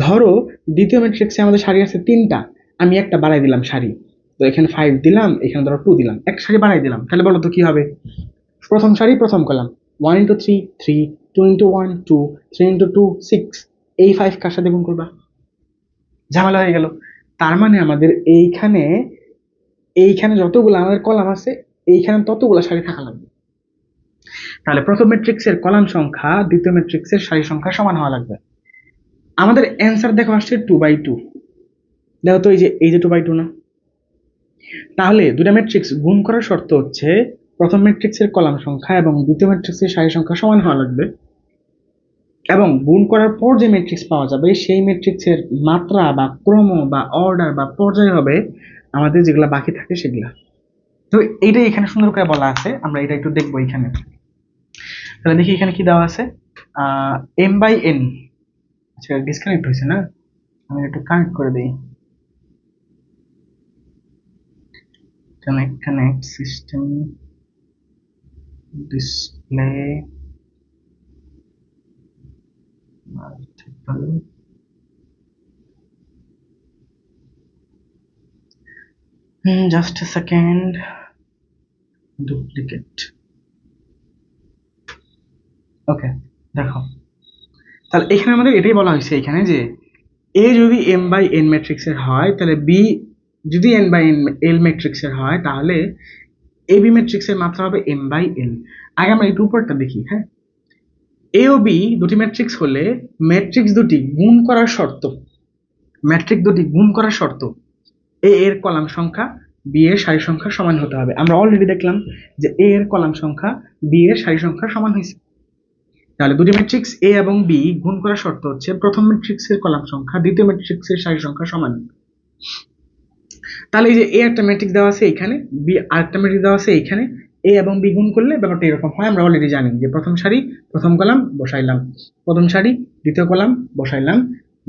Speaker 1: ধরো দ্বিতীয় ম্যাট্রিক্সে আমাদের সারি আছে 3টা, আমি একটা বাড়াই দিলাম সারি, তো এখানে 5 দিলাম, এখানে ধরো 2 দিলাম, এক সারি বাড়াই দিলাম, তাহলে বলো তো কি হবে? প্রথম সারি প্রথম কলাম 1 into 3 3 2 into 1 2 3 into 2 6, এই 5 কার সাথে গুণ করবা? ঝামেলা হয়ে গেল। তার মানে আমাদের এইখানে এইখানে যতগুলো আমাদের কলাম আছে এইখানে ততগুলো সারি থাকা লাগবে। তাহলে প্রথম ম্যাট্রিক্সের কলাম সংখ্যা দ্বিতীয় ম্যাট্রিক্সের সারি সংখ্যা সমান হওয়া লাগবে। আমাদের অ্যান্সার দেখো আসছে 2/2, দেখো তো এই যে 2/2 না? তাহলে দুটা ম্যাট্রিক্স গুণ করার শর্ত হচ্ছে প্রথম ম্যাট্রিক্সের কলাম সংখ্যা এবং দ্বিতীয় ম্যাট্রিক্সের সারি সংখ্যা সমান হওয়া লাগবে, এবং গুণ করার পর যে ম্যাট্রিক্স পাওয়া যাবে সেই ম্যাট্রিক্সের মাত্রা বা ক্রম বা অর্ডার বা পর্যায় হবে আমাদের যেগুলা বাকি থাকে সেগুলা। তো এইটাই এখানে সুন্দর করে বলা আছে, আমরা এটা একটু দেখবো এখানে। তাহলে দেখি এখানে কি দেওয়া আছে, m/n। আচ্ছা ডিসকানেক্ট হয়েছে না, আমি একটু কানেক্ট করে দিই। connect system display multiple just a second, duplicate। ওকে দেখো, তাহলে এখানে আমাদের এটাই বলা হয়েছে এখানে যে এ যদি m/n ম্যাট্রিক্সের হয় তাহলে বি যদি n/l ম্যাট্রিক্সের হয় তাহলে এ বি ম্যাট্রিক্সের মাত্রা হবে m/n। আগে আমরা একটু উপরটা দেখি, হ্যাঁ। এ ও বি দুটি ম্যাট্রিক্স হলে ম্যাট্রিক্স দুটি গুণ করার শর্ত, ম্যাট্রিক্স দুটি গুণ করার শর্ত এ এর কলাম সংখ্যা বি এর সারি সংখ্যা সমান হতে হবে। আমরা অলরেডি দেখলাম যে এ এর কলাম সংখ্যা বি এর সারি সংখ্যা সমান হয়েছে। তাহলে দুটি ম্যাট্রিক্স এ এবং বি গুণ করার শর্ত হচ্ছে প্রথম ম্যাট্রিক্সের কলাম সংখ্যা দ্বিতীয় ম্যাট্রিক্সের সারি সংখ্যা সমান। তাহলে এই যে এ একটা ম্যাট্রিক্স দেওয়া আছে এখানে, বি আরেকটা ম্যাট্রিক্স দেওয়া আছে এখানে, এ এবং বি গুণ করলে ব্যাপারটা এরকম হয়। আমরা অলরেডি জানি যে প্রথম সারি প্রথম কলাম বসাইলাম, প্রথম সারি দ্বিতীয় কলাম বসাইলাম,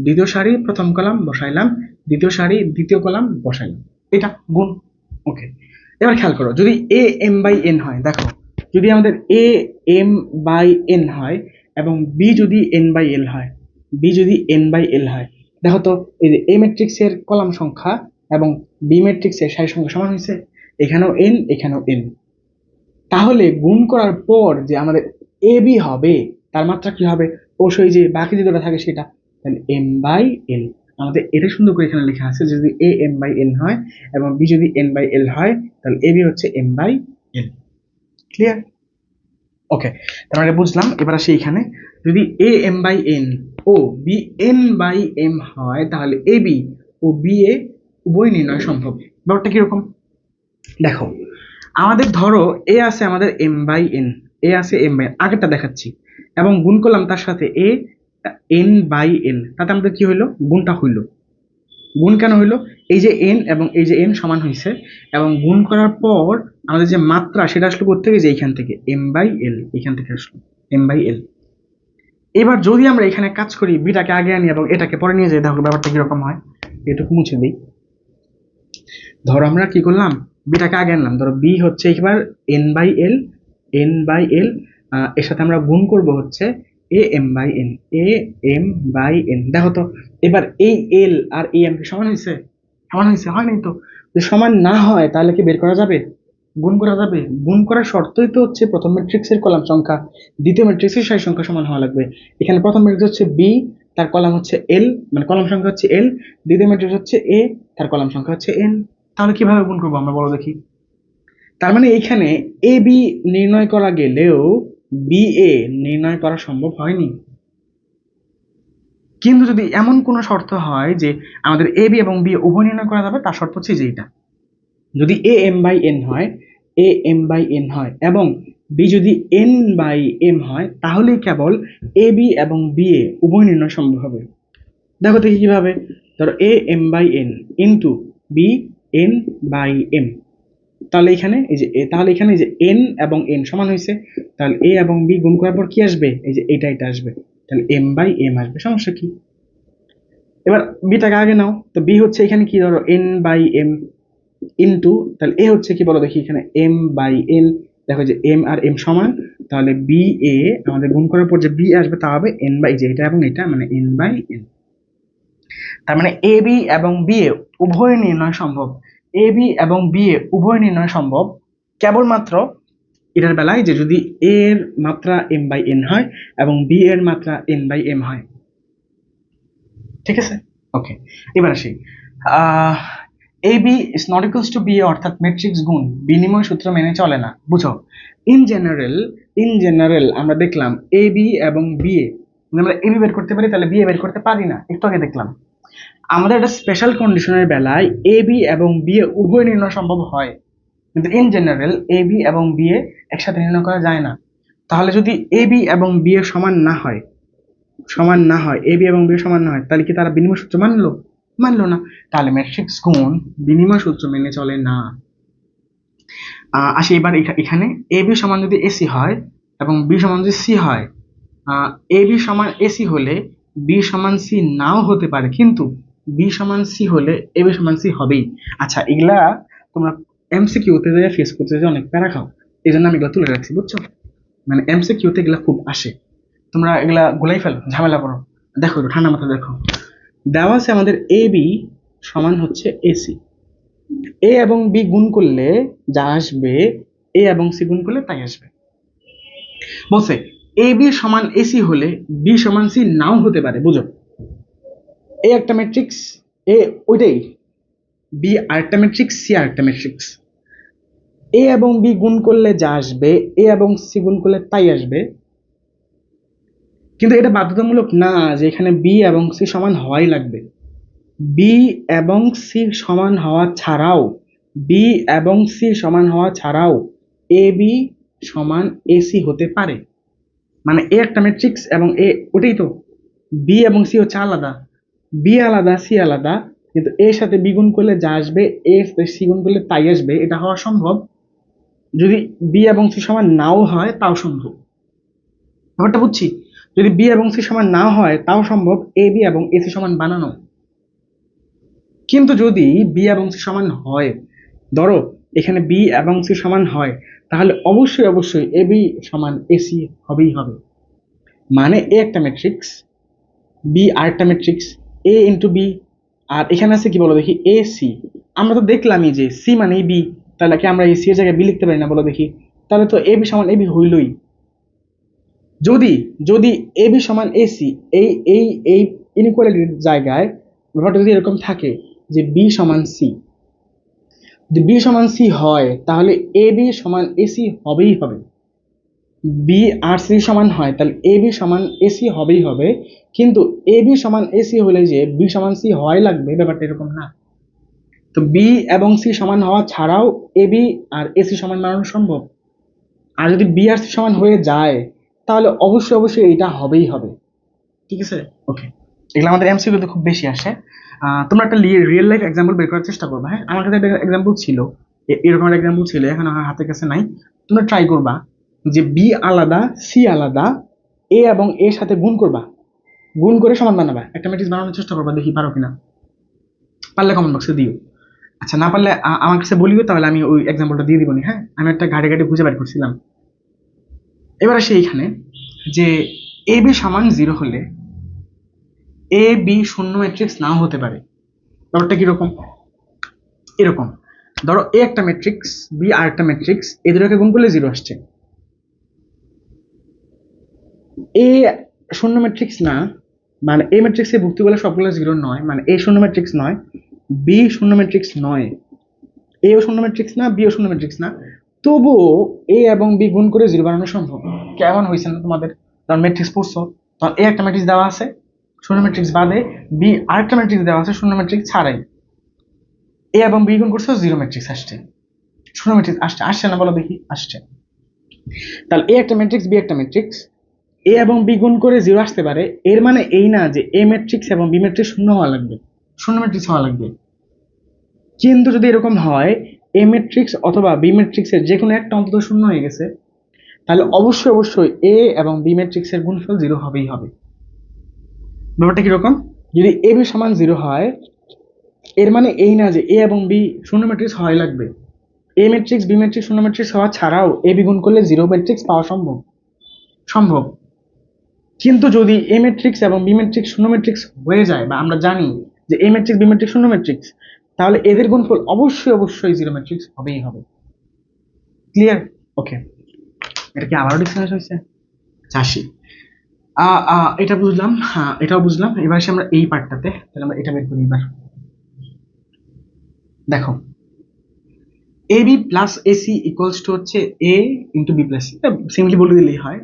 Speaker 1: দ্বিতীয় সারি প্রথম কলাম বসাইলাম, দ্বিতীয় সারি দ্বিতীয় কলাম বসাইলাম, এটা গুণ। ওকে, এবার খেয়াল করো যদি এ m/n হয়, দেখো যদি আমাদের এ m/n হয় এবং বি যদি n/l হয়, বি যদি n/l হয়, দেখো তো এই যে এ ম্যাট্রিক্সের কলাম সংখ্যা এবং বি ম্যাট্রিক্সের সারি সংখ্যা সমান হয়েছে, এখানেও n এখানেও n। তাহলে গুণ করার পর যে আমাদের এ বি হবে, তার মাত্রা কি হবে? অবশ্যই যে বাকি যে দুটো থাকে সেটা, তাহলে এম বাই এল। আমাদের এটা সুন্দর করে এখানে লেখা আছে, যদি এ এম বাই এন হয় এবং বি যদি এন বাই এল হয়, তাহলে এ বি হচ্ছে m by l. Clear? Okay, তার মানে বুঝলাম। এবার আসি এখানে, যদি এ এম বাই এন ও বি এন বাই এম হয়, তাহলে A B O B A উভয় নির্ণয় সম্ভব। ব্যাপারটা কিরকম দেখো, আমাদের ধরো এ আছে আমাদের এম বাই এন, এ আছে এম বাই, আগেরটা দেখাচ্ছি, এবং গুণ করলাম তার সাথে এ এন বাই এল, তাতে আমাদের কি হইলো? গুণটা হইলো। গুণ কেন হইলো? এই যে এন এবং এই যে এন সমান হয়েছে, এবং গুণ করার পর আমাদের যে মাত্রা সেটা আসলো কোথেকে? যে এইখান থেকে এম বাই এল, এখান থেকে আসলো এম বাই এল। এবার যদি আমরা এখানে কাজ করি, বিটাকে আগে আনি এবং এটাকে পরে নিয়ে যাই, তাহলে ব্যাপারটা কিরকম হয়? এটুকু মুছে দিই। ধরো আমরা কি করলাম, বিটাকে আগে আনলাম, ধরো বি হচ্ছে এবার n by l, n by l, এর সাথে আমরা গুণ করব হচ্ছে a M by N, A M by n. দেখো তো এবার এই এল আর এ এম কি সমান হয়েছে? সমান হয়েছে? হয় নাই তো। যদি সমান না হয় তাহলে কি বের করা যাবে? গুণ করা যাবে। গুণ করার শর্তই তো হচ্ছে প্রথম ম্যাট্রিক্সের কলাম সংখ্যা দ্বিতীয় ম্যাট্রিক্সের সারি সংখ্যা সমান হওয়া লাগবে। এখানে প্রথম ম্যাট্রিক্স হচ্ছে বি, তার কলাম হচ্ছে এল, মানে কলাম সংখ্যা হচ্ছে এল, দ্বিতীয় ম্যাট্রিক্স হচ্ছে এ, তার কলাম সংখ্যা হচ্ছে এন। তাহলে কিভাবে গুণ করবো আমরা, বলো দেখি। তার মানে এখানে এ বি নির্ণয় করা গেলেও বি এ নির্ণয় করা সম্ভব হয়নি। কিন্তু যদি এমন কোনো শর্ত হয় যে আমাদের এ বি এবং বি উভয় নির্ণয় করা যাবে, তার শর্ত হচ্ছে যে এটা, যদি এ এম বাই এন হয়, এ এম বাই এন হয় এবং বি যদি এন বাই এম হয়, তাহলেই কেবল এ বি এবং বি এ উভয় নির্ণয় সম্ভব হবে। দেখো দেখি কিভাবে। ধরো a M by n into b n by m, তাহলে এখানে এই যে তাহলে এখানে যে এন এবং এন সমান হয়েছে, তাহলে এ এবং বি গুণ করার পর কি আসবে? এই যে এটা আসবে, তাহলে এম বাই এম আসবে। সমস্যা কি? এবার বিটাকে আগে নাও, তো বি হচ্ছে এখানে কি, ধরো এন বাই এম ইন্টু, তাহলে এ হচ্ছে কি বলো দেখি, এখানে এম বাই এন। দেখো যে এম আর এম সমান, তাহলে বি এ আমাদের গুণ করার পর যে বি আসবে তা হবে এন বাই, যে এটা এবং এটা মানে এন বাই এন। তার মানে এ বি এবং বি এ উভয় নির্ণয় সম্ভব। এ বি এবং বি এ উভয় নির্ণয় সম্ভব কেবলমাত্র এটার বেলায় যে যদি এ এর মাত্রা এম বাই এন হয় এবং বি এর মাত্রা এন বাই এম হয়। ঠিক আছে? ওকে, এবার আসি। A B is not equals to B A, অর্থাৎ ম্যাট্রিক্স গুণ বিনিময় সূত্র মেনে চলে না। বুঝো, ইন জেনারেল আমরা দেখলাম এ বি এবং বি এ, আমরা এ বি বের করতে পারি, তাহলে বি এ বের করতে পারি না, একটু আগে দেখলাম। আমাদের একটা স্পেশাল কন্ডিশনের বেলায় এ বি এবং বি এ উভয় নির্ণয় সম্ভব হয়, কিন্তু ইন জেনারেল এ বি এবং বি এ একসাথে নির্ণয় করা যায় না। তাহলে যদি এ বি এবং বি এ সমান না হয়, এ বি এবং বি সমান না হয়, তাহলে কি তারা বিনিময় সূত্র মানলো? মানলো না। তাহলে ম্যাট্রিক্স গুণ বিনিময় সূত্র মেনে চলে না। আসি এবার এখানে এ বি সমান যদি এসি হয় এবং বি সমান যদি সি হয়, এ বি সমান এসি হলে বি সমান সি নাও হতে পারে, কিন্তু বি সমান সি হলে এ বি সমান সি হবেই। আচ্ছা, এগুলা তোমরা এমসিকিউতে যে ফেস করতে যে অনেক প্যারা খাও, এই জন্য আমি এগুলো তুলে রাখছি, বুঝছো? মানে এমসিকিউতে এগুলা খুব আসে, তোমরা এগুলা গুলাই ফেলো, ঝামেলা করো। দেখো একটু ঠান্ডা মাথা দেখো, দেওয়া আছে আমাদের এ বি সমান হচ্ছে এসি, এ এবং বি গুণ করলে যা আসবে এ এবং সি গুণ করলে তাই আসবে। বলছে এ বি সমান এসি হলে বি সমান সি নাও হতে পারে। বুঝো, এ একটা ম্যাট্রিক্স, এ ওইটাই, বি আরেকটা ম্যাট্রিক্স, সি আরেকটা ম্যাট্রিক্স। এ এবং বি গুণ করলে যা আসবে এ এবং সি গুণ করলে তাই আসবে, কিন্তু এটা বাধ্যতামূলক না যে এখানে বি এবং সি সমান হওয়াই লাগবে। বি এবং সি সমান হওয়া ছাড়াও, বি এবং সি সমান হওয়া ছাড়াও এ বি সমান এসি হতে পারে। মানে এ একটা ম্যাট্রিক্স এবং এ, ওটাই তো, বি এবং সি হচ্ছে আলাদা, বি আলাদা সি আলাদা, কিন্তু এর সাথে বি গুণ করলে যা আসবে এ সি গুণ করলে তাই আসবে, এটা হওয়া সম্ভব। যদি বি এবং সি সমান নাও হয় তাও সম্ভব। ব্যাপারটা বুঝছি, যদি বি এবং সি সমান না হয় তাও সম্ভব এ বি এবং এসি সমান বানানো। কিন্তু যদি বি এবং সি সমান হয়, ধরো এখানে বি এবং সি সমান হয়, তাহলে অবশ্যই অবশ্যই এ বি সমান এসি হবেই হবে। মানে এ একটা ম্যাট্রিক্স, বি আরেকটা ম্যাট্রিক্স, এ ইন্টু বি, আর এখানে আছে কি বলো দেখি, এ সি। আমরা তো দেখলামই যে সি মানেই বি, তাহলে কি আমরা এই সি এর জায়গায় বি লিখতে পারি না, বলো দেখি? তাহলে তো এ বি সমান এ বি হইলই। যদি যদি এ বি সমান এসি, এই এই এই ইনইকুয়ালিটির জায়গায় ব্যাপারটা যদি এরকম থাকে যে বি সমান সি, যদি বি সমান সি হয় তাহলে এ বি সমান এসি হবেই হবে। বি আর সি সমান হয় তাহলে এ বি সমান এসি হবেই হবে। কিন্তু এ বি সমান এসি হলে যে বি সমান সি হয় লাগবে, ব্যাপারটা এরকম না। তো বি এবং সি সমান হওয়া ছাড়াও এ বি আর এসি সমান বানানো সম্ভব। আর যদি বি আর সি সমান হয়ে যায় তাহলে অবশ্যই অবশ্যই এটা হবেই হবে। ঠিক আছে, ওকে। এগুলো আমাদের এমসিকিউতে খুব বেশি আসে। তোমরা একটা রিয়েল লাইফ এক্সাম্পল বের করার চেষ্টা করবা। হ্যাঁ, আমার কাছে একটা এক্সাম্পল ছিল, এরকম একটা এক্সাম্পল ছিল, এখন আমার হাতের কাছে নাই। তোমরা ট্রাই করবা যে বি আলাদা সি আলাদা, এ এবং এর সাথে গুণ করবা, গুণ করে সমান বানাবা, একটা ম্যাট্রিক্স বানানোর চেষ্টা করবা, দেখি পারো কিনা। পারলে কমেন্ট বক্সে দিও। আচ্ছা, না পারলে আমার কাছে বলিও, তাহলে আমি ওই এক্সাম্পলটা দিয়ে দিবনি। হ্যাঁ, আমি একটা ঘাটে ঘাটে খুঁজে বের করছিলাম। এবার আসি এইখানে যে এ বি সমান 0 হলে এ বি শূন্য ম্যাট্রিক্স নাও হতে পারে। ব্যাপারটা কিরকম? এরকম, ধরো এ একটা ম্যাট্রিক্স, বি আর একটা ম্যাট্রিক্স, এই দুটোকে গুণ করলে 0 আসছে। এ শূন্য ম্যাট্রিক্স না, মানে এ ম্যাট্রিক্সে ভুক্তি বলে সবগুলো 0 নয়, মানে এ শূন্য ম্যাট্রিক্স নয়, বি শূন্য ম্যাট্রিক্স নয়, এও শূন্য ম্যাট্রিক্স না, বিও শূন্য ম্যাট্রিক্স না, তবুও এ এবং বি গুণ করে 0 বানানো সম্ভব। কেমন হয়েছে না তোমাদের? তখন ম্যাট্রিক্স পড়ছো, তখন এ একটা ম্যাট্রিক্স দেওয়া আছে শূন্য ম্যাট্রিক্স বাদে, বি আরেকটা ম্যাট্রিক্স দেওয়া আছে শূন্য ম্যাট্রিক্স ছাড়াই, এ এবং বি গুণ করছো 0 ম্যাট্রিক্স আসছে, শূন্য ম্যাট্রিক্স আসছে, আসছে না বলো দেখি? আসছে। তাহলে এ একটা ম্যাট্রিক্স, বি একটা ম্যাট্রিক্স, এ এবং বি গুণ করে 0 আসতে পারে, এর মানে এই না যে এ ম্যাট্রিক্স এবং বি ম্যাট্রিক্স শূন্য হওয়া লাগবে, শূন্য ম্যাট্রিক্স হওয়া লাগবে। কিন্তু যদি এরকম হয় এ ম্যাট্রিক্স অথবা বি ম্যাট্রিক্সের যে কোনো একটা অন্তত শূন্য হয়ে গেছে, তাহলে অবশ্যই অবশ্যই এ এবং বি ম্যাট্রিক্সের গুণফল 0 হবেই হবে। ব্যাপারটা কিরকম? যদি এ বি সমান 0 হয়, এর মানে এই না যে এ এবং বি শূন্য ম্যাট্রিক্স হয় লাগবে, এ ম্যাট্রিক্স বি ম্যাট্রিক্স শূন্য ম্যাট্রিক্স হওয়া ছাড়াও এ বি গুণ করলে 0 ম্যাট্রিক্স পাওয়া সম্ভব, সম্ভব। কিন্তু যদি এ ম্যাট্রিক্স এবং বি ম্যাট্রিক্স শূন্য ম্যাট্রিক্স হয়ে যায়, বা আমরা জানি যে এ ম্যাট্রিক্স বি ম্যাট্রিক্স শূন্য ম্যাট্রিক্স, তাহলে এদের গুণফল অবশ্যই অবশ্যই 0 ম্যাট্রিক্স হবেই হবে। ক্লিয়ার? ওকে, এটা কি আবারও ডিসকাস হয়েছে? চাষি, এটা বুঝলাম, হ্যাঁ এটাও বুঝলাম। এবার আসি আমরা এই পার্টটাতে, তাহলে আমরা এটা বের করি এবার। দেখো, A B plus AC equals to হচ্ছে A into B plus, simply বলে দিলেই হয়।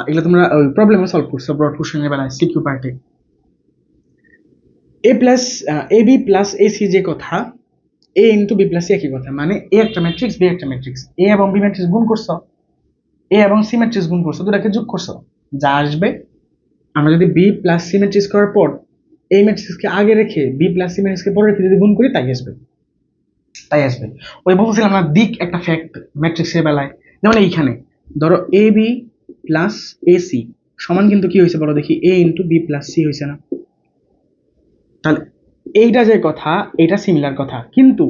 Speaker 1: এগুলো তোমরা প্রবলেমে সলভ করছো ব্রড কোশ্চেনের বেলায়, সিকিউ পার্টে। এ plus A B plus AC যে কথা, এ ইন্টু বি প্লাস সি একই কথা, মানে এ একটা ম্যাট্রিক্স, বি একটা ম্যাট্রিক্স, এ এবং বি ম্যাট্রিক্স গুণ করছো, এ এবং সি ম্যাট্রিক্স গুণ করছো, দুটাকে যোগ করছো, যা আসবে। আমরা যদি বি প্লাস সি ম্যাট্রিক্স করার পর এই ম্যাট্রিক্সকে আগে রেখে বি প্লাস সি ম্যাট্রিক্সকে পরে রেখে যদি গুণ করি, তাই আসবে, তাই আসবে। ওই বলছিলাম না, দিক একটা ফ্যাক্ট ম্যাট্রিক্সের বেলায়। যেমন এইখানে ধরো A B plus A C সমান কিন্তু কি হয়েছে বলো দেখি? এ ইন্টু বি প্লাস সি হয়েছে না? তাহলে এইটা যে কথা, এটা সিমিলার কথা, কিন্তু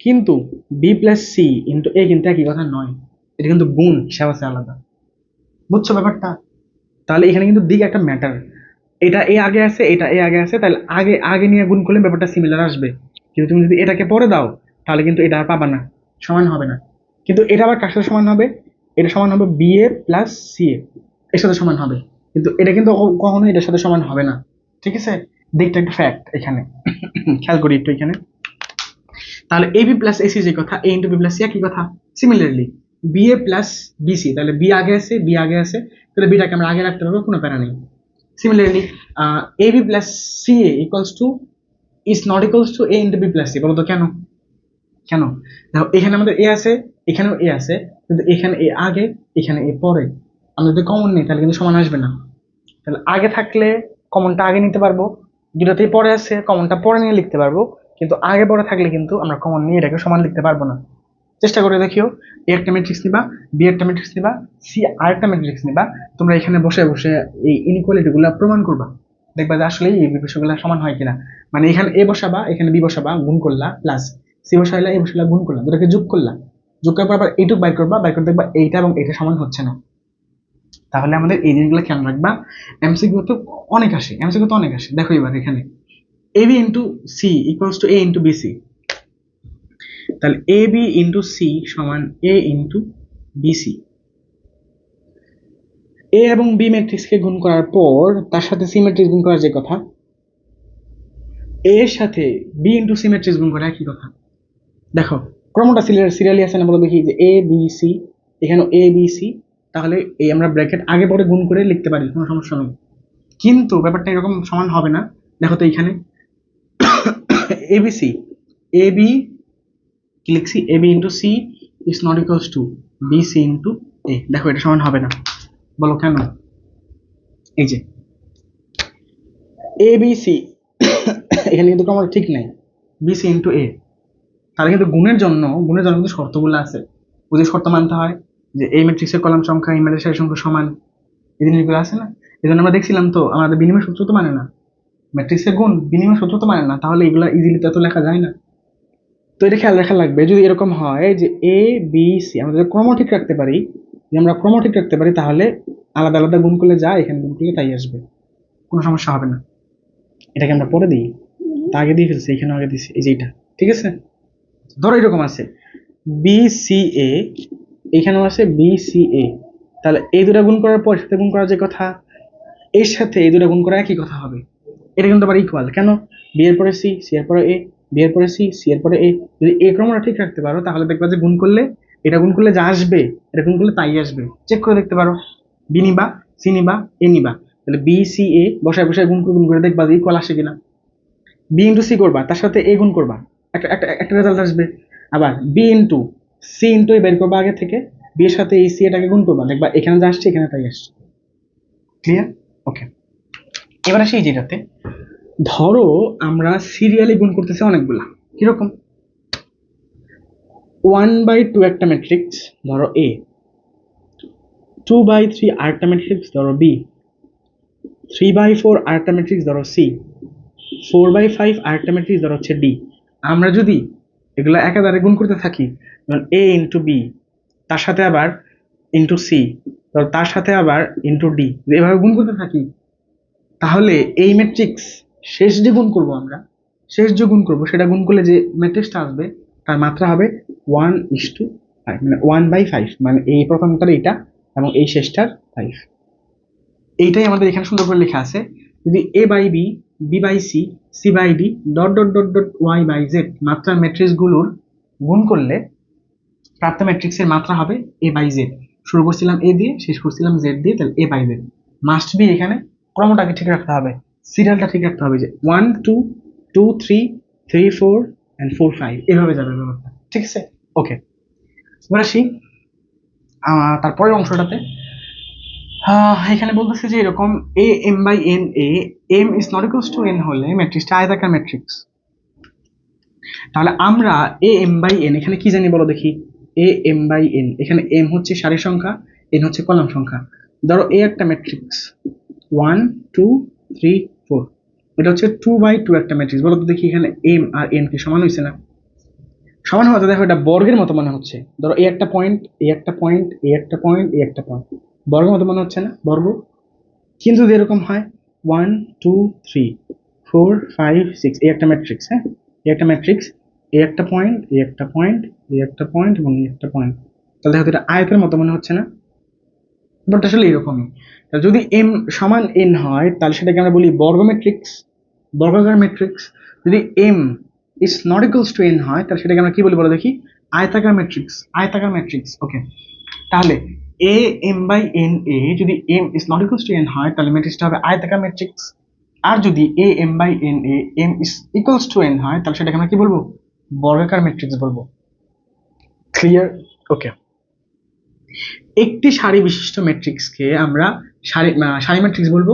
Speaker 1: কিন্তু বি প্লাস সি ইন্টু এ কিন্তু একই কথা নয়, এটা কিন্তু গুণ হিসাব আছে আলাদা। বুঝছো ব্যাপারটা? তাহলে এখানে কিন্তু দিক একটা ম্যাটার। এটা এ আগে আছে, এটা এ আগে আছে, তাহলে আগে আগে নিয়ে গুণ করলে ব্যাপারটা সিমিলার আসবে। কিন্তু তুমি যদি এটাকে পরে দাও, তাহলে কিন্তু এটা আর পাবা না, সমান হবে না। কিন্তু এটা আবার কার সাথে সমান হবে? এটা সমান হবে বি এ প্লাস সি এ, এর সাথে সমান হবে। কিন্তু এটা কিন্তু কখনো এটার সাথে সমান হবে না। ঠিক আছে, দিকটা একটা ফ্যাক্ট এখানে। খেয়াল করি একটু এখানে। তাহলে এ বি প্লাস এসি যে কথা, এ ইন্টু বি প্লাস সি একই কথা। সিমিলারলি বি এ প্লাস বিসি, তাহলে বি আগে আছে, বি আগে আছে, তাহলে বিটাকে আমরা আগে রাখতে পারবো, কোনো প্যারা নেই। Similarly a B plus c a equals to is not equals to A into B plus c. বলো তো কেন? কেন? দেখো, এখানে আমাদের এ আছে, এখানেও এ আছে, কিন্তু এখানে এ আগে, এখানে এ পরে। আমরা যদি কমন নিই তাহলে কিন্তু সমান আসবে না। তাহলে আগে থাকলে কমনটা আগে নিতে পারবো, দুটাতেই পরে আছে কমনটা পরে নিয়ে লিখতে পারবো, কিন্তু আগে পরে থাকলে কিন্তু আমরা কমন নিয়ে এটাকে সমান লিখতে পারবো না। চেষ্টা করে দেখিও, এ একটা ম্যাট্রিক্স নিবা, বি একটা ম্যাট্রিক্স নিবা, সি আরেকটা ম্যাট্রিক্স নিবা, তোমরা এখানে বসে বসে এই ইনইকুয়ালিটি গুলা প্রমাণ করবা, দেখবা যে আসলে এই বিষয়গুলো সমান হয় কিনা। মানে এখানে এ বসাবা, এখানে বি বসাবা, গুণ করলা, প্লাস সি বসাইলা, এ বসাইলা, গুণ করলা, দুটাকে যোগ করলা, যোগ করার পর আবার এইটুক বাই করবা, বাই করে দেখবা এইটা এবং এটা সমান হচ্ছে না। তাহলে আমাদের এই জিনিসগুলো খেয়াল রাখবা। এমসিকিউ তো অনেক আসে, এমসিকিউ তো অনেক আসে। দেখো এবার এখানে A B into C equals to A into BC, তাহলে এ বি ইন্টু সি সমান এ ইন্টু বিসি। এ এবং বি ম্যাট্রিক্সকে গুণ করার পর তার সাথে সি ম্যাট্রিক্স গুণ করার যে কথা, এ এর সাথে বি ইন্টু সি ম্যাট্রিক্স গুণ করা একই কথা। দেখো ক্রমটা সিরিয়ালি আছে না, বলো দেখি যে এ বি সি, এখানে এ বি সি, তাহলে এই আমরা ব্র্যাকেট আগে পরে গুণ করে লিখতে পারি, কোনো সমস্যা নেই। কিন্তু ব্যাপারটা এরকম সমান হবে না। দেখো তো এইখানে এবিসি, এ বি কি লিখছি, A B into C is not equals to B C into A. দেখো এটা সমান হবে না, বলো কেন? এই যে এ বি সি এখানে কিন্তু ক্রমটা ঠিক নাই, বি সি ইন্টু এ। তাহলে কিন্তু গুণের জন্য কিন্তু শর্তগুলো আছে, ওই শর্ত মানতে হয় যে এই ম্যাট্রিক্সের কলাম সংখ্যা এই ম্যাট্রিক্সের সংখ্যা সমান, এই জিনিসগুলো আছে না। এই জন্য আমরা দেখছিলাম তো আমাদের বিনিময় সূত্র তো মানে না, ম্যাট্রিক্সের গুণ বিনিময় সূত্র তো মানে না, তাহলে এগুলো ইজিলি তো এত লেখা যায় না। তো এটা খেয়াল রাখা লাগবে, যদি এরকম হয় যে এ বি সি আমরা যদি ক্রম ঠিক রাখতে পারি, তাহলে আলাদা আলাদা গুণ করলে যা এখানে গুণ করলে তাই আসবে, কোনো সমস্যা হবে না। এটাকে আমরা পরে দিই, তা আগে দিয়ে ফেলছি, এখানে আগে দিচ্ছি, এই যে এটা ঠিক আছে। ধরো এরকম আছে বি সি এ, এখানেও আছে বি সি এ, তাহলে এই দুটা গুণ করার পর সাথে গুণ করার যে কথা, এর সাথে এই দুটা গুণ করা একই কথা হবে। এটা কিন্তু আবার ইকুয়াল, কেন? বি এর পরে সি, সি এর পরে এ, বি এর পরে সি, সি এর পরে এ। যদি এই ক্রমটা ঠিক রাখতে পারো তাহলে দেখবা যে গুণ করলে, এটা গুণ করলে যা আসবে এটা গুণ করলে তাই আসবে, চেক করে দেখতে পারো। বি নিবা, সি নিবা, এ নিবা, তাহলে বি সি এ বসায় বসায় গুণ করে দেখবা যে ইকুয়াল আসে কিনা। বি ইন্টু সি করবা, তার সাথে এ গুণ করবা, একটা রেজাল্ট আসবে। আবার বি ইন্টু সি ইন্টু এ বের করবা আগে থেকে, বি এর সাথে এই সি এটাকে গুণ করবা, দেখবা এখানে যা আসছে এখানে তাই আসছে। ক্লিয়ার? ওকে, এবার আসি এই যেটাতে, ধরো আমরা সিরিয়ালি গুণ করতেছি অনেকগুলা, কিরকম 1/2 একটা ম্যাট্রিক্স ধরো এ, 2/3 আরেকটা ম্যাট্রিক্স ধরো বি, 3/4 আরেকটা ম্যাট্রিক্স ধরো সি, 4/5 আরেকটা ম্যাট্রিক্স ধরো হচ্ছে ডি। আমরা যদি এগুলো একাধারে গুণ করতে থাকি, যেমন এ ইন্টু বি, তার সাথে আবার ইন্টু সি, তার সাথে আবার ইন্টু ডি, এভাবে গুণ করতে থাকি, তাহলে এই ম্যাট্রিক্স শেষ যে গুণ করব আমরা, সেটা গুণ করলে যে ম্যাট্রিক্সটা আসবে তার মাত্রা হবে 1:5, মানে 1/5, মানে এই প্রথমটার এইটা এবং এই শেষটার 5। এইটাই আমাদের এখানে সুন্দর করে লেখা আছে। যদি A by B, B by C, C by D, dot dot dot dot Y by Z মাত্রার ম্যাট্রিক্স গুলোর গুণ করলে প্রাপ্ত ম্যাট্রিক্সের মাত্রা হবে এ বাই জেড। শুরু করছিলাম এ দিয়ে, শেষ করছিলাম জেড দিয়ে, তাহলে এ বাই জেড। মাস্ট বি এখানে ক্রমটাকে ঠিক রাখতে হবে, সিরিয়ালটা ঠিক রাখতে হবে, যে 1 2 2 3 3 4 and 4 5 এভাবে যাবে ব্যাপারটা, ঠিক আছে? ওকে, এবার আসি তারপরের অংশটাতে। এখানে বলতেছে যে এরকম a M by N A, M is not equals to n হলে ম্যাট্রিক্সটা আয়তাকার ম্যাট্রিক্স। তাহলে আমরা এ এম বাই এন এখানে কি জানি বলো দেখি, এ এম বাই এন, এখানে এম হচ্ছে সারি সংখ্যা, এন হচ্ছে কলাম সংখ্যা। ধরো এ একটা ম্যাট্রিক্স 1 2 3 4, এটা হচ্ছে 2/2 একটা ম্যাট্রিক্স। বলো তো দেখি এখানে এম আর এন কি সমান হয়েছে না? সমান হওয়াতে দেখো এটা বর্গের মতো মনে হচ্ছে। ধরো এ একটা পয়েন্ট, এ একটা পয়েন্ট, এ একটা পয়েন্ট, এ একটা পয়েন্ট, বর্গের মতো মনে হচ্ছে না? বর্গ। কিন্তু যদি এরকম হয় 1 2 3 4 5 6, এই একটা ম্যাট্রিক্স, হ্যাঁ এই একটা ম্যাট্রিক্স, এই একটা পয়েন্ট, এই একটা পয়েন্ট, এই একটা পয়েন্ট এবং এই একটা পয়েন্ট, তাহলে দেখো এটা আয়তের মতো মনে হচ্ছে না? বাট আসলে এরকমই। যদি এম সমান এন হয় তাহলে সেটাকে আমরা বলি বর্গ ম্যাট্রিক্স, বর্গাকার ম্যাট্রিক্স। যদি M is not equals to N হয় তাহলে সেটাকে আমরা কি বলি বলো দেখি, আয়তাকার ম্যাট্রিক্স, আয়তাকার ম্যাট্রিক্স। ওকে, তাহলে A M by N A যদি M is not equals to N হয় তাহলে ম্যাট্রিক্সটা হবে আয়তাকার ম্যাট্রিক্স। আর যদি A M by N A M is equals to N হয় তাহলে সেটাকে আমরা কি বলবো, বর্গাকার ম্যাট্রিক্স বলবো। ক্লিয়ার? ওকে, একটি সারি বিশিষ্ট ম্যাট্রিক্সকে আমরা সারি ম্যাট্রিক্স বলবো।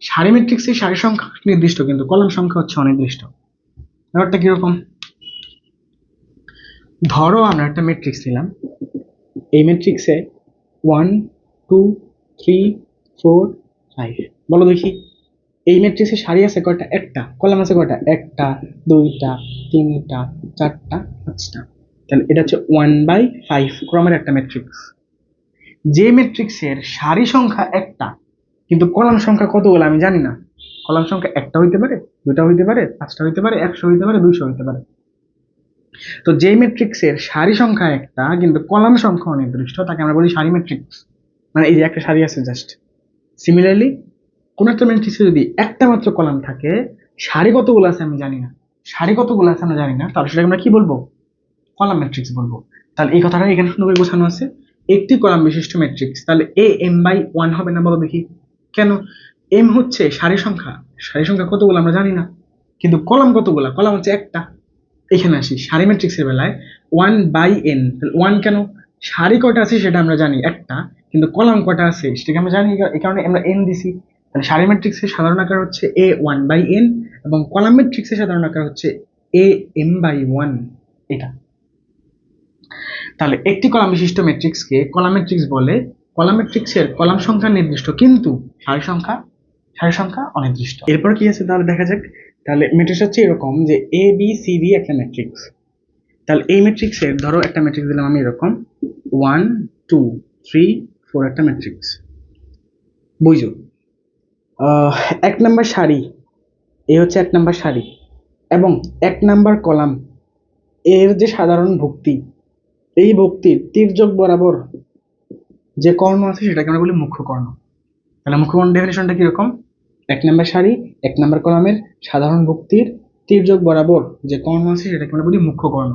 Speaker 1: সারি ম্যাট্রিক্সের সারি সংখ্যা নির্দিষ্ট কিন্তু কলাম সংখ্যা হচ্ছে অনির্দিষ্ট। ব্যাপারটা কিরকম, ধরো আমরা একটা ম্যাট্রিক্স নিলাম, এই ম্যাট্রিক্সে 1 2 3 4 5, বলো দেখি এই ম্যাট্রিক্সে সারি আছে কয়টা? একটা। কলাম আছে কয়টা? একটা, দুইটা, তিনটা, চারটা, পাঁচটা। তাহলে এটা হচ্ছে 1/5 ক্রমের একটা ম্যাট্রিক্স। যে ম্যাট্রিক্সের সারি সংখ্যা একটা কিন্তু কলাম সংখ্যা কতগুলো আমি জানি না, কলাম সংখ্যা একটা হইতে পারে, দুইটা হইতে পারে, পাঁচটা হইতে পারে, 100 হইতে পারে, 200 হইতে পারে। তো যে ম্যাট্রিক্সের সারি সংখ্যা একটা কিন্তু কলাম সংখ্যা অনির্দিষ্ট তাকে আমরা বলি সারি ম্যাট্রিক্স। মানে এই যে একটা সারি আছে জাস্ট, সিমিলারলি কোন একটা ম্যাট্রিক্সে যদি একটা মাত্র কলাম থাকে, সারি কতগুলো আছে আমি জানি না, সারি কতগুলো আছে আমরা জানি না, তাহলে সেটাকে আমরা কি বলবো? কলাম ম্যাট্রিক্স বলবো। তাহলে এই কথাটা এখানে সুন্দর করে বোঝানো আছে, একটি কলাম বিশিষ্ট ম্যাট্রিক্স। তাহলে এ এম বাই ওয়ান হবে না, বলো দেখি কেন? এম হচ্ছে সারি সংখ্যা, সারি সংখ্যা কতগুলো আমরা জানি না, কিন্তু কলাম কতগুলা? কলাম হচ্ছে একটা। এখানে আসি সারি ম্যাট্রিক্সের বেলায় ওয়ান বাই এন, ওয়ান কেন? সারি কয়টা আছে সেটা আমরা জানি একটা, কিন্তু কলাম কয়টা আছে সেটাকে আমরা জানি, এই কারণে আমরা এন দিছি। তাহলে সারি ম্যাট্রিক্সের সাধারণ আকার হচ্ছে এ ওয়ান বাই এন, এবং কলাম ম্যাট্রিক্সের সাধারণ আকার হচ্ছে এ এম বাই ওয়ান। এটা তাহলে একটি কলাম বিশিষ্ট ম্যাট্রিক্সকে কলাম ম্যাট্রিক্স বলে। কলাম ম্যাট্রিক্সের কলাম সংখ্যা নির্দিষ্ট, কিন্তু সারি সংখ্যা অনির্দিষ্ট। এরপর কি আছে তাহলে দেখা যাক। তাহলে ম্যাট্রিক্স হচ্ছে এরকম যে এ বি সি ডি একটা ম্যাট্রিক্স। তাহলে এই ম্যাট্রিক্সের ধরো একটা ম্যাট্রিক্স দিলাম আমি এরকম 1 2 3 4 একটা ম্যাট্রিক্স, বুঝো। এক নাম্বার সারি, এই হচ্ছে এক নাম্বার সারি, এবং এক নাম্বার কলাম এর যে সাধারণ ভুক্তি, এই ভুক্তির তির্যক বরাবর যে কর্ণ আছে সেটাকে আমরা বলি মুখ্য কর্ণ। তাহলে মুখ্য কর্ণ ডেফিনেশনটা কিরকম? এক নাম্বার সারি, এক নাম্বার কলামের সাধারণ ভুক্তির তির্যক বরাবর যে কর্ণ আছে সেটাকে আমরা বলি মুখ্য কর্ণ,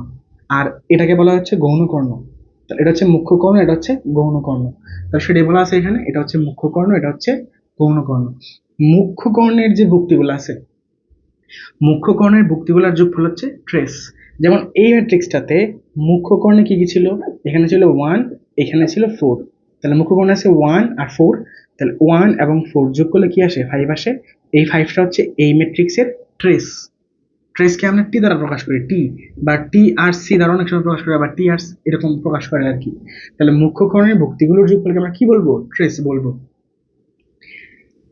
Speaker 1: আর এটাকে বলা হচ্ছে গৌণ কর্ণ। এটা হচ্ছে মুখ্য কর্ণ, এটা হচ্ছে গৌণ কর্ণ। তাহলে সেটাই বলা আছে এখানে, এটা হচ্ছে মুখ্য কর্ণ, এটা হচ্ছে গৌণ কর্ণ। মুখ্য কর্ণের যে ভুক্তিগুলো আছে, মুখ্য কর্ণের ভুক্তিগুলোর যোগফল হচ্ছে ট্রেস। যেমন এই ম্যাট্রিক্সটাতে মুখ্য কর্ণে কি কি ছিল? এখানে ছিল 1, এখানে ছিল 4। তাহলে মুখ্য কর্ণে আছে 1 আর 4, তাহলে 1 এবং 4 যোগ করলে কি আসে? 5 আসে। এই 5টা হচ্ছে এই ম্যাট্রিক্সের ট্রেস। ট্রেসকে আমরা টি দ্বারা প্রকাশ করি, টি বা টি আর সি দ্বারা অনেক সময় প্রকাশ করি, আবার টি আর এরকম প্রকাশ করে আর কি। তাহলে মুখ্য কর্ণের ভুক্তিগুলোর যোগফলকে আমরা কি বলবো? ট্রেস বলবো।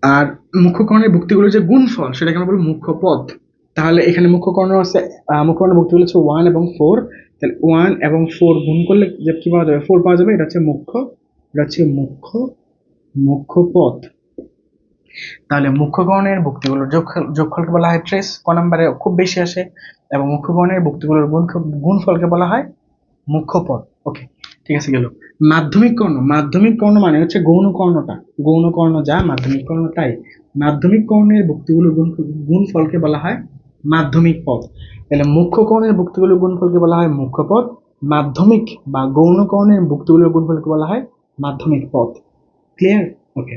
Speaker 1: আর মুখ্য কর্ণের ভুক্তিগুলোর যে গুণফল সেটাকে আমরা বলবো মুখ্য পদ। তাহলে এখানে মুখ্য কর্ণ আছে, মুখ্য কর্ণের ভুক্তিগুলো হচ্ছে 1 এবং 4। তাহলে 1 এবং 4 গুণ করলে যে কি পাওয়া যাবে? 4 পাওয়া যাবে। এটা হচ্ছে মুখ্য, এটা হচ্ছে মুখ্য পদ। তাহলে মুখ্য কর্ণের ভুক্তিগুলোর যোগফলকে বলা হয় ট্রেস, ক নম্বরে খুব বেশি আসে, এবং মুখ্য কর্ণের ভুক্তিগুলোর গুণফলকে বলা হয় মুখ্য পদ। ওকে, ঠিক আছে গেল। মাধ্যমিক কর্ণ, মাধ্যমিক কর্ণ মানে হচ্ছে গৌণ কর্ণটা, গৌণ কর্ণ যা মাধ্যমিক কর্ণ তাই। মাধ্যমিক কর্ণের ভুক্তিগুলোর গুণফলকে বলা হয় মাধ্যমিক পদ। তাহলে মুখ্য কর্ণের ভুক্তিগুলোর গুণফলকে বলা হয় মুখ্য পদ, মাধ্যমিক বা গৌণ কর্ণের ভুক্তিগুলোর গুণফলকে বলা হয় মাধ্যমিক পদ। ক্লিয়ার? ওকে।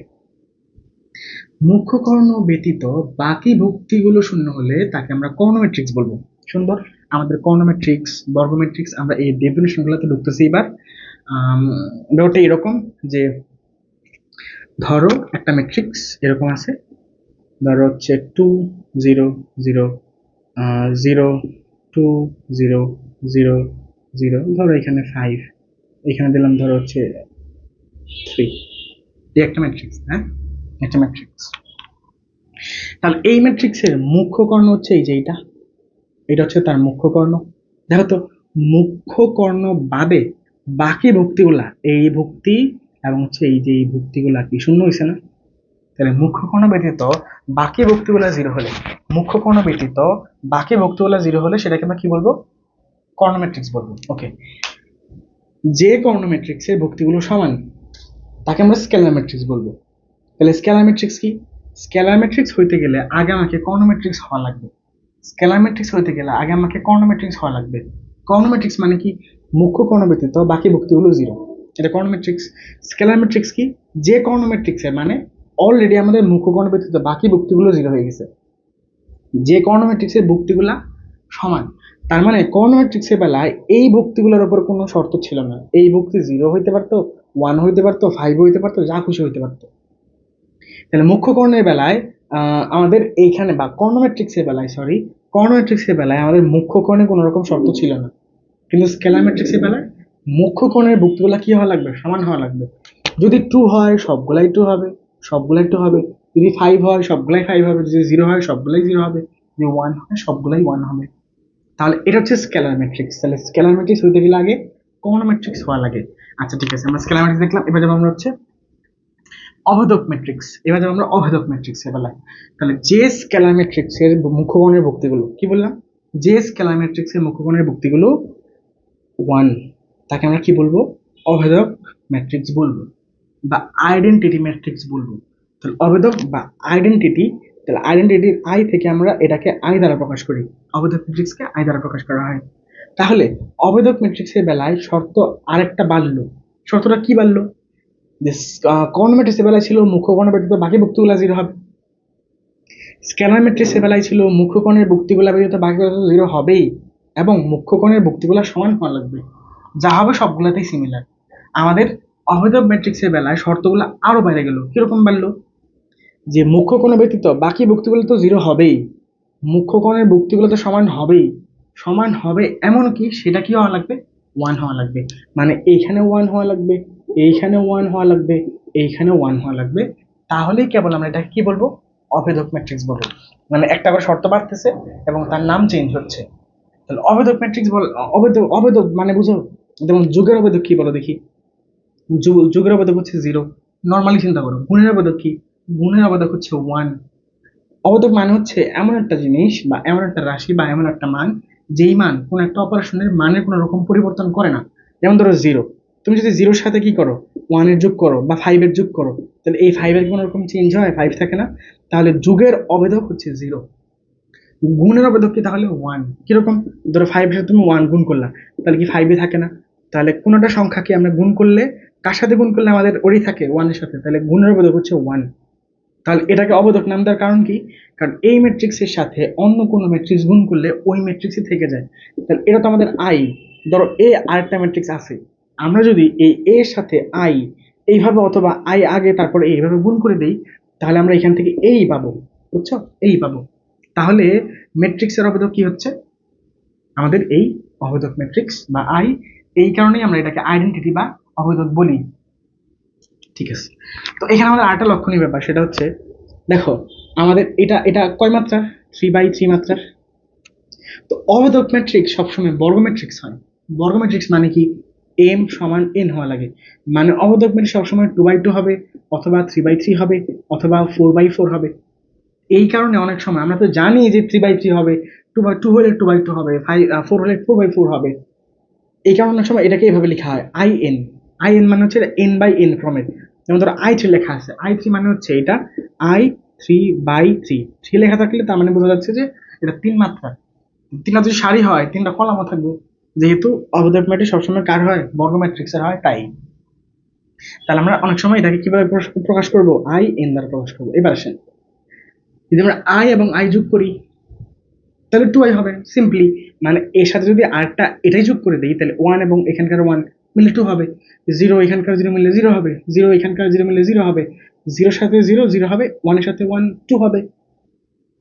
Speaker 1: মুখ্য কর্ণ ব্যতীত বাকি ভুক্তিগুলো শূন্য হলে তাকে আমরা কর্ণ ম্যাট্রিক্স বলবো। সুন্দর, আমাদের কর্ণ ম্যাট্রিক্স, বর্গ ম্যাট্রিক্স, আমরা এই ডেফিনেশনগুলোতে ঢুকতেছি এবার। ব্যাপারটা এরকম যে ধরো একটা ম্যাট্রিক্স এরকম আছে, ধরো হচ্ছে 2 0 0 0 2 0 0 0, ধরো এখানে 5, এখানে দিলাম ধরো হচ্ছে 3। এই একটা ম্যাট্রিক্স, হ্যাঁ একটা ম্যাট্রিক্স। তাহলে এই ম্যাট্রিক্সের মুখ্য কর্ণ হচ্ছে এই যে এটা হচ্ছে তার মুখ্য কর্ণ। দেখো তো, মুখ্য কর্ণ বাদে বাকি ভুক্তিগুলা, এই ভুক্তি এবং হচ্ছে এই যে এই ভুক্তিগুলা কি শূন্য হয়েছে না? তাহলে মুখ্য কর্ণ ব্যতীত বাকি ভুক্তিগুলা জিরো হলে, মুখ্য কর্ণ ব্যতীত বাকি ভুক্তিগুলা জিরো হলে সেটাকে আমরা কি বলবো? কর্ণ ম্যাট্রিক্স বলবো। ওকে, যে কর্ণ ম্যাট্রিক্সের ভুক্তিগুলো সমান তাকে আমরা স্কেলার ম্যাট্রিক্স বলবো। তাহলে স্কেলার ম্যাট্রিক্স কি? স্কেলার ম্যাট্রিক্স হইতে গেলে আগে আমাকে কর্ণ ম্যাট্রিক্স হওয়া লাগবে। স্কেলার ম্যাট্রিক্স হইতে গেলে আগে আমাকে কর্ণ ম্যাট্রিক্স হওয়া লাগবে। কর্ণ ম্যাট্রিক্স মানে কি? মুখ্য কর্ণ ব্যতীত বাকি ভুক্তিগুলো জিরো, এটা কর্ণ ম্যাট্রিক্স। স্কেলার ম্যাট্রিক্স কি? যে কর্ণ ম্যাট্রিক্সের মানে অলরেডি আমাদের মুখ্য কর্ণ ব্যতীত বাকি ভুক্তিগুলো জিরো হয়ে গেছে, যে কর্ণ ম্যাট্রিক্সের ভুক্তিগুলা সমান, তার মানে কর্ণ ম্যাট্রিক্সের বেলায় এই ভুক্তিগুলোর উপর কোনো শর্ত ছিল না। এই ভুক্তি 0 হইতে পারতো, 1 হইতে পারতো, 5 হইতে পারতো, যা খুশি হইতে পারতো। তাহলে মুখ্য কর্ণের বেলায় আমাদের এইখানে বা কর্ণ ম্যাট্রিক্সের বেলায়, সরি, কর্ণ ম্যাট্রিক্সের বেলায় আমাদের মুখ্য কর্ণে কোনো রকম শর্ত ছিল না, কিন্তু স্কেলার ম্যাট্রিক্সের বেলায় মুখ্য কর্ণের ভুক্তিগুলা কি হওয়া লাগবে? সমান হওয়া লাগবে। যদি 2 হয় সবগুলাই 2 হবে, সবগুলাই 2 হবে। যদি 5 হয় সবগুলাই 5 হবে, যদি 0 হয় সবগুলাই 0 হবে, যদি 1 হয় সবগুলাই 1 হবে। তাহলে এটা হচ্ছে স্কেলার ম্যাট্রিক্স। তাহলে স্কেলার ম্যাট্রিক্স হইতে গেলে আগে কর্ণ ম্যাট্রিক্স হওয়া লাগে। আচ্ছা ঠিক আছে, আমরা স্কেলার ম্যাট্রিক্স দেখলাম, এবার যাবো আমরা হচ্ছে অভেদক ম্যাট্রিক্স। এবার যাবো আমরা অভেদক ম্যাট্রিক্সের বেলায়। তাহলে যে স্কেলার ম্যাট্রিক্সের মুখ্যকর্ণের ভুক্তিগুলো, কি বললাম? যে স্কেলার ম্যাট্রিক্সের মুখ্যকর্ণের ভুক্তিগুলো 1, তাকে আমরা কি বলবো? অভেদক ম্যাট্রিক্স বলবো বা আইডেন্টিটি ম্যাট্রিক্স বলবো। তো অভেদক বা আইডেন্টিটি, তাহলে আইডেন্টিটির আই থেকে আমরা এটাকে আই দ্বারা প্রকাশ করি, অভেদক ম্যাট্রিক্সকে আই দ্বারা প্রকাশ করা হয়। তাহলে অভেদক ম্যাট্রিক্সের বেলায় শর্ত আরেকটা বাড়লো। শর্তটা কি বাড়লো? যে কর্ণ ম্যাট্রিক্সের বেলায় ছিল মুখ্য কর্ণ ব্যতীত বাকি বক্তগুলা 0 হবে, স্কেলার ম্যাট্রিক্সের বেলায় ছিল মুখ্য কর্ণের বক্তিগুলা ব্যতীত বাকি 0 হবেই, এবং মুখ্য কর্ণের বক্তিগুলা সমান হওয়া লাগবে, যা হবে সবগুলাতেই সিমিলার। আমাদের অভেদক ম্যাট্রিক্সের বেলায় শর্তগুলো আরো বাইরে গেল। কিরকম বাড়লো? যে মুখ্য কোণ ব্যতীত বাকি বক্তিগুলো তো 0 হবেই, মুখ্য কোণের বক্তিগুলো তো সমান হবেই, সমান হবে এমনকি সেটা কি হওয়া লাগবে? 1 হওয়া লাগবে। মানে এইখানে 1 হওয়া লাগবে, এইখানে 1 হওয়া লাগবে, এইখানে 1 হওয়া লাগবে। তাহলেই কেবল আমরা এটাকে কি বলবো? অভেদক ম্যাট্রিক্স বলবো। মানে একটা করে শর্ত বাড়তেছে এবং তার নাম চেঞ্জ হচ্ছে। তাহলে অভেদক ম্যাট্রিক্স বল, অভেদক অভেদক মানে বুঝো, যেমন যুগের অভেদক কি বলো দেখি? যুগের অভেদক হচ্ছে 0। নর্মালি চিন্তা করো, গুণের অভেদক কি? গুণের অভেদক হচ্ছে 1। অবদক মানে হচ্ছে এমন একটা জিনিস বা এমন একটা রাশি বা এমন একটা মান, যেই মান কোন একটা অপারেশনের মানের কোনো রকম পরিবর্তন করে না। যেমন ধরো 0, তুমি যদি 0-র সাথে কি করো? 1 এর যোগ করো বা 5 এর যোগ করো, তাহলে এই 5 এর কোনো রকম চেঞ্জ হয়? 5 থাকে না। তাহলে যুগের অবেদক হচ্ছে 0। গুণের অবেদক কি? তাহলে 1। কিরকম? ধরো 5 এর সাথে তুমি 1 গুণ করলা, তাহলে কি 5 এ থাকে না? তাহলে কোনোটা সংখ্যাকে আমরা গুণ করলে, কার সাথে গুণ করলে আমাদের ওরই থাকে 1 এর সাথে, তাহলে গুণের অবেদক হচ্ছে 1। তাহলে এটাকে অবদক নাম দেওয়ার কারণ কি? কারণ এই ম্যাট্রিক্সের সাথে অন্য কোনো ম্যাট্রিক্স গুণ করলে ওই ম্যাট্রিক্সই থেকে যায়। তাহলে এটা তো আমাদের আই। ধরো এ আরেকটা ম্যাট্রিক্স আছে, আমরা যদি এই এর সাথে আই এইভাবে অথবা আই আগে তারপরে এইভাবে গুণ করে দেই, তাহলে আমরা এখান থেকে এই পাবো। বুঝছো? এই পাবো। তাহলে ম্যাট্রিক্সের অবদক কি হচ্ছে? আমাদের এই অবদক ম্যাট্রিক্স বা আই। এই কারণেই আমরা এটাকে আইডেন্টিটি বা অবদক বলি। ঠিক আছে। তো এখানে আমাদের আরেকটা লক্ষণীয় ব্যাপার, সেটা হচ্ছে দেখো আমাদের এটা এটা কয় মাত্রা? 3/3 মাত্রার। তো অভেদক ম্যাট্রিক্স সবসময় বর্গ ম্যাট্রিক্স হয়। বর্গ ম্যাট্রিক্স মানে কি? এম সমান এন হওয়া লাগে। মানে অভেদক ম্যাট্রিক্স সবসময় 2/2 হবে, অথবা 3/3 হবে, অথবা 4/4 হবে। এই কারণে অনেক সময় আমরা তো জানি যে 3/3 হবে, 2/2 হলে 2/2 হবে, 4 হলে 4/4 হবে। এই কারণে অনেক সময় এটাকে এইভাবে লেখা হয় আই এন। আই এন মানে হচ্ছে এন বাই এন ফর্মেট। যেমন ধরো i3 লেখা আছে, i3 মানে হচ্ছে এটা i3/3। 3 লেখা থাকলে তার মানে বোঝা যাচ্ছে যে এটা 3 মাত্রা। 3 যদি সারি হয় 3টা কলামও থাকবে। যেহেতু অবদান ম্যাট্রিক্স সবসময় কার হয়? বর্গ ম্যাট্রিক্সের হয়, তাই। তাহলে আমরা অনেক সময় এটাকে কিভাবে প্রকাশ করবো? আই এন দ্বারা প্রকাশ করবো। এবার আসেন, যদি আমরা আই এবং আই যোগ করি তাহলে 2i হবে সিম্পলি। মানে এর সাথে যদি আরেকটা এটাই যোগ করে দিই, তাহলে 1 এবং এখানকার 1 মিলে 2 হবে। 0 এখানকার 0 মিলে 0 হবে, 0 এখানকার 0 মিলে 0 হবে, 0 সাথে 0 0 হবে, 1 এর সাথে 1 2 হবে।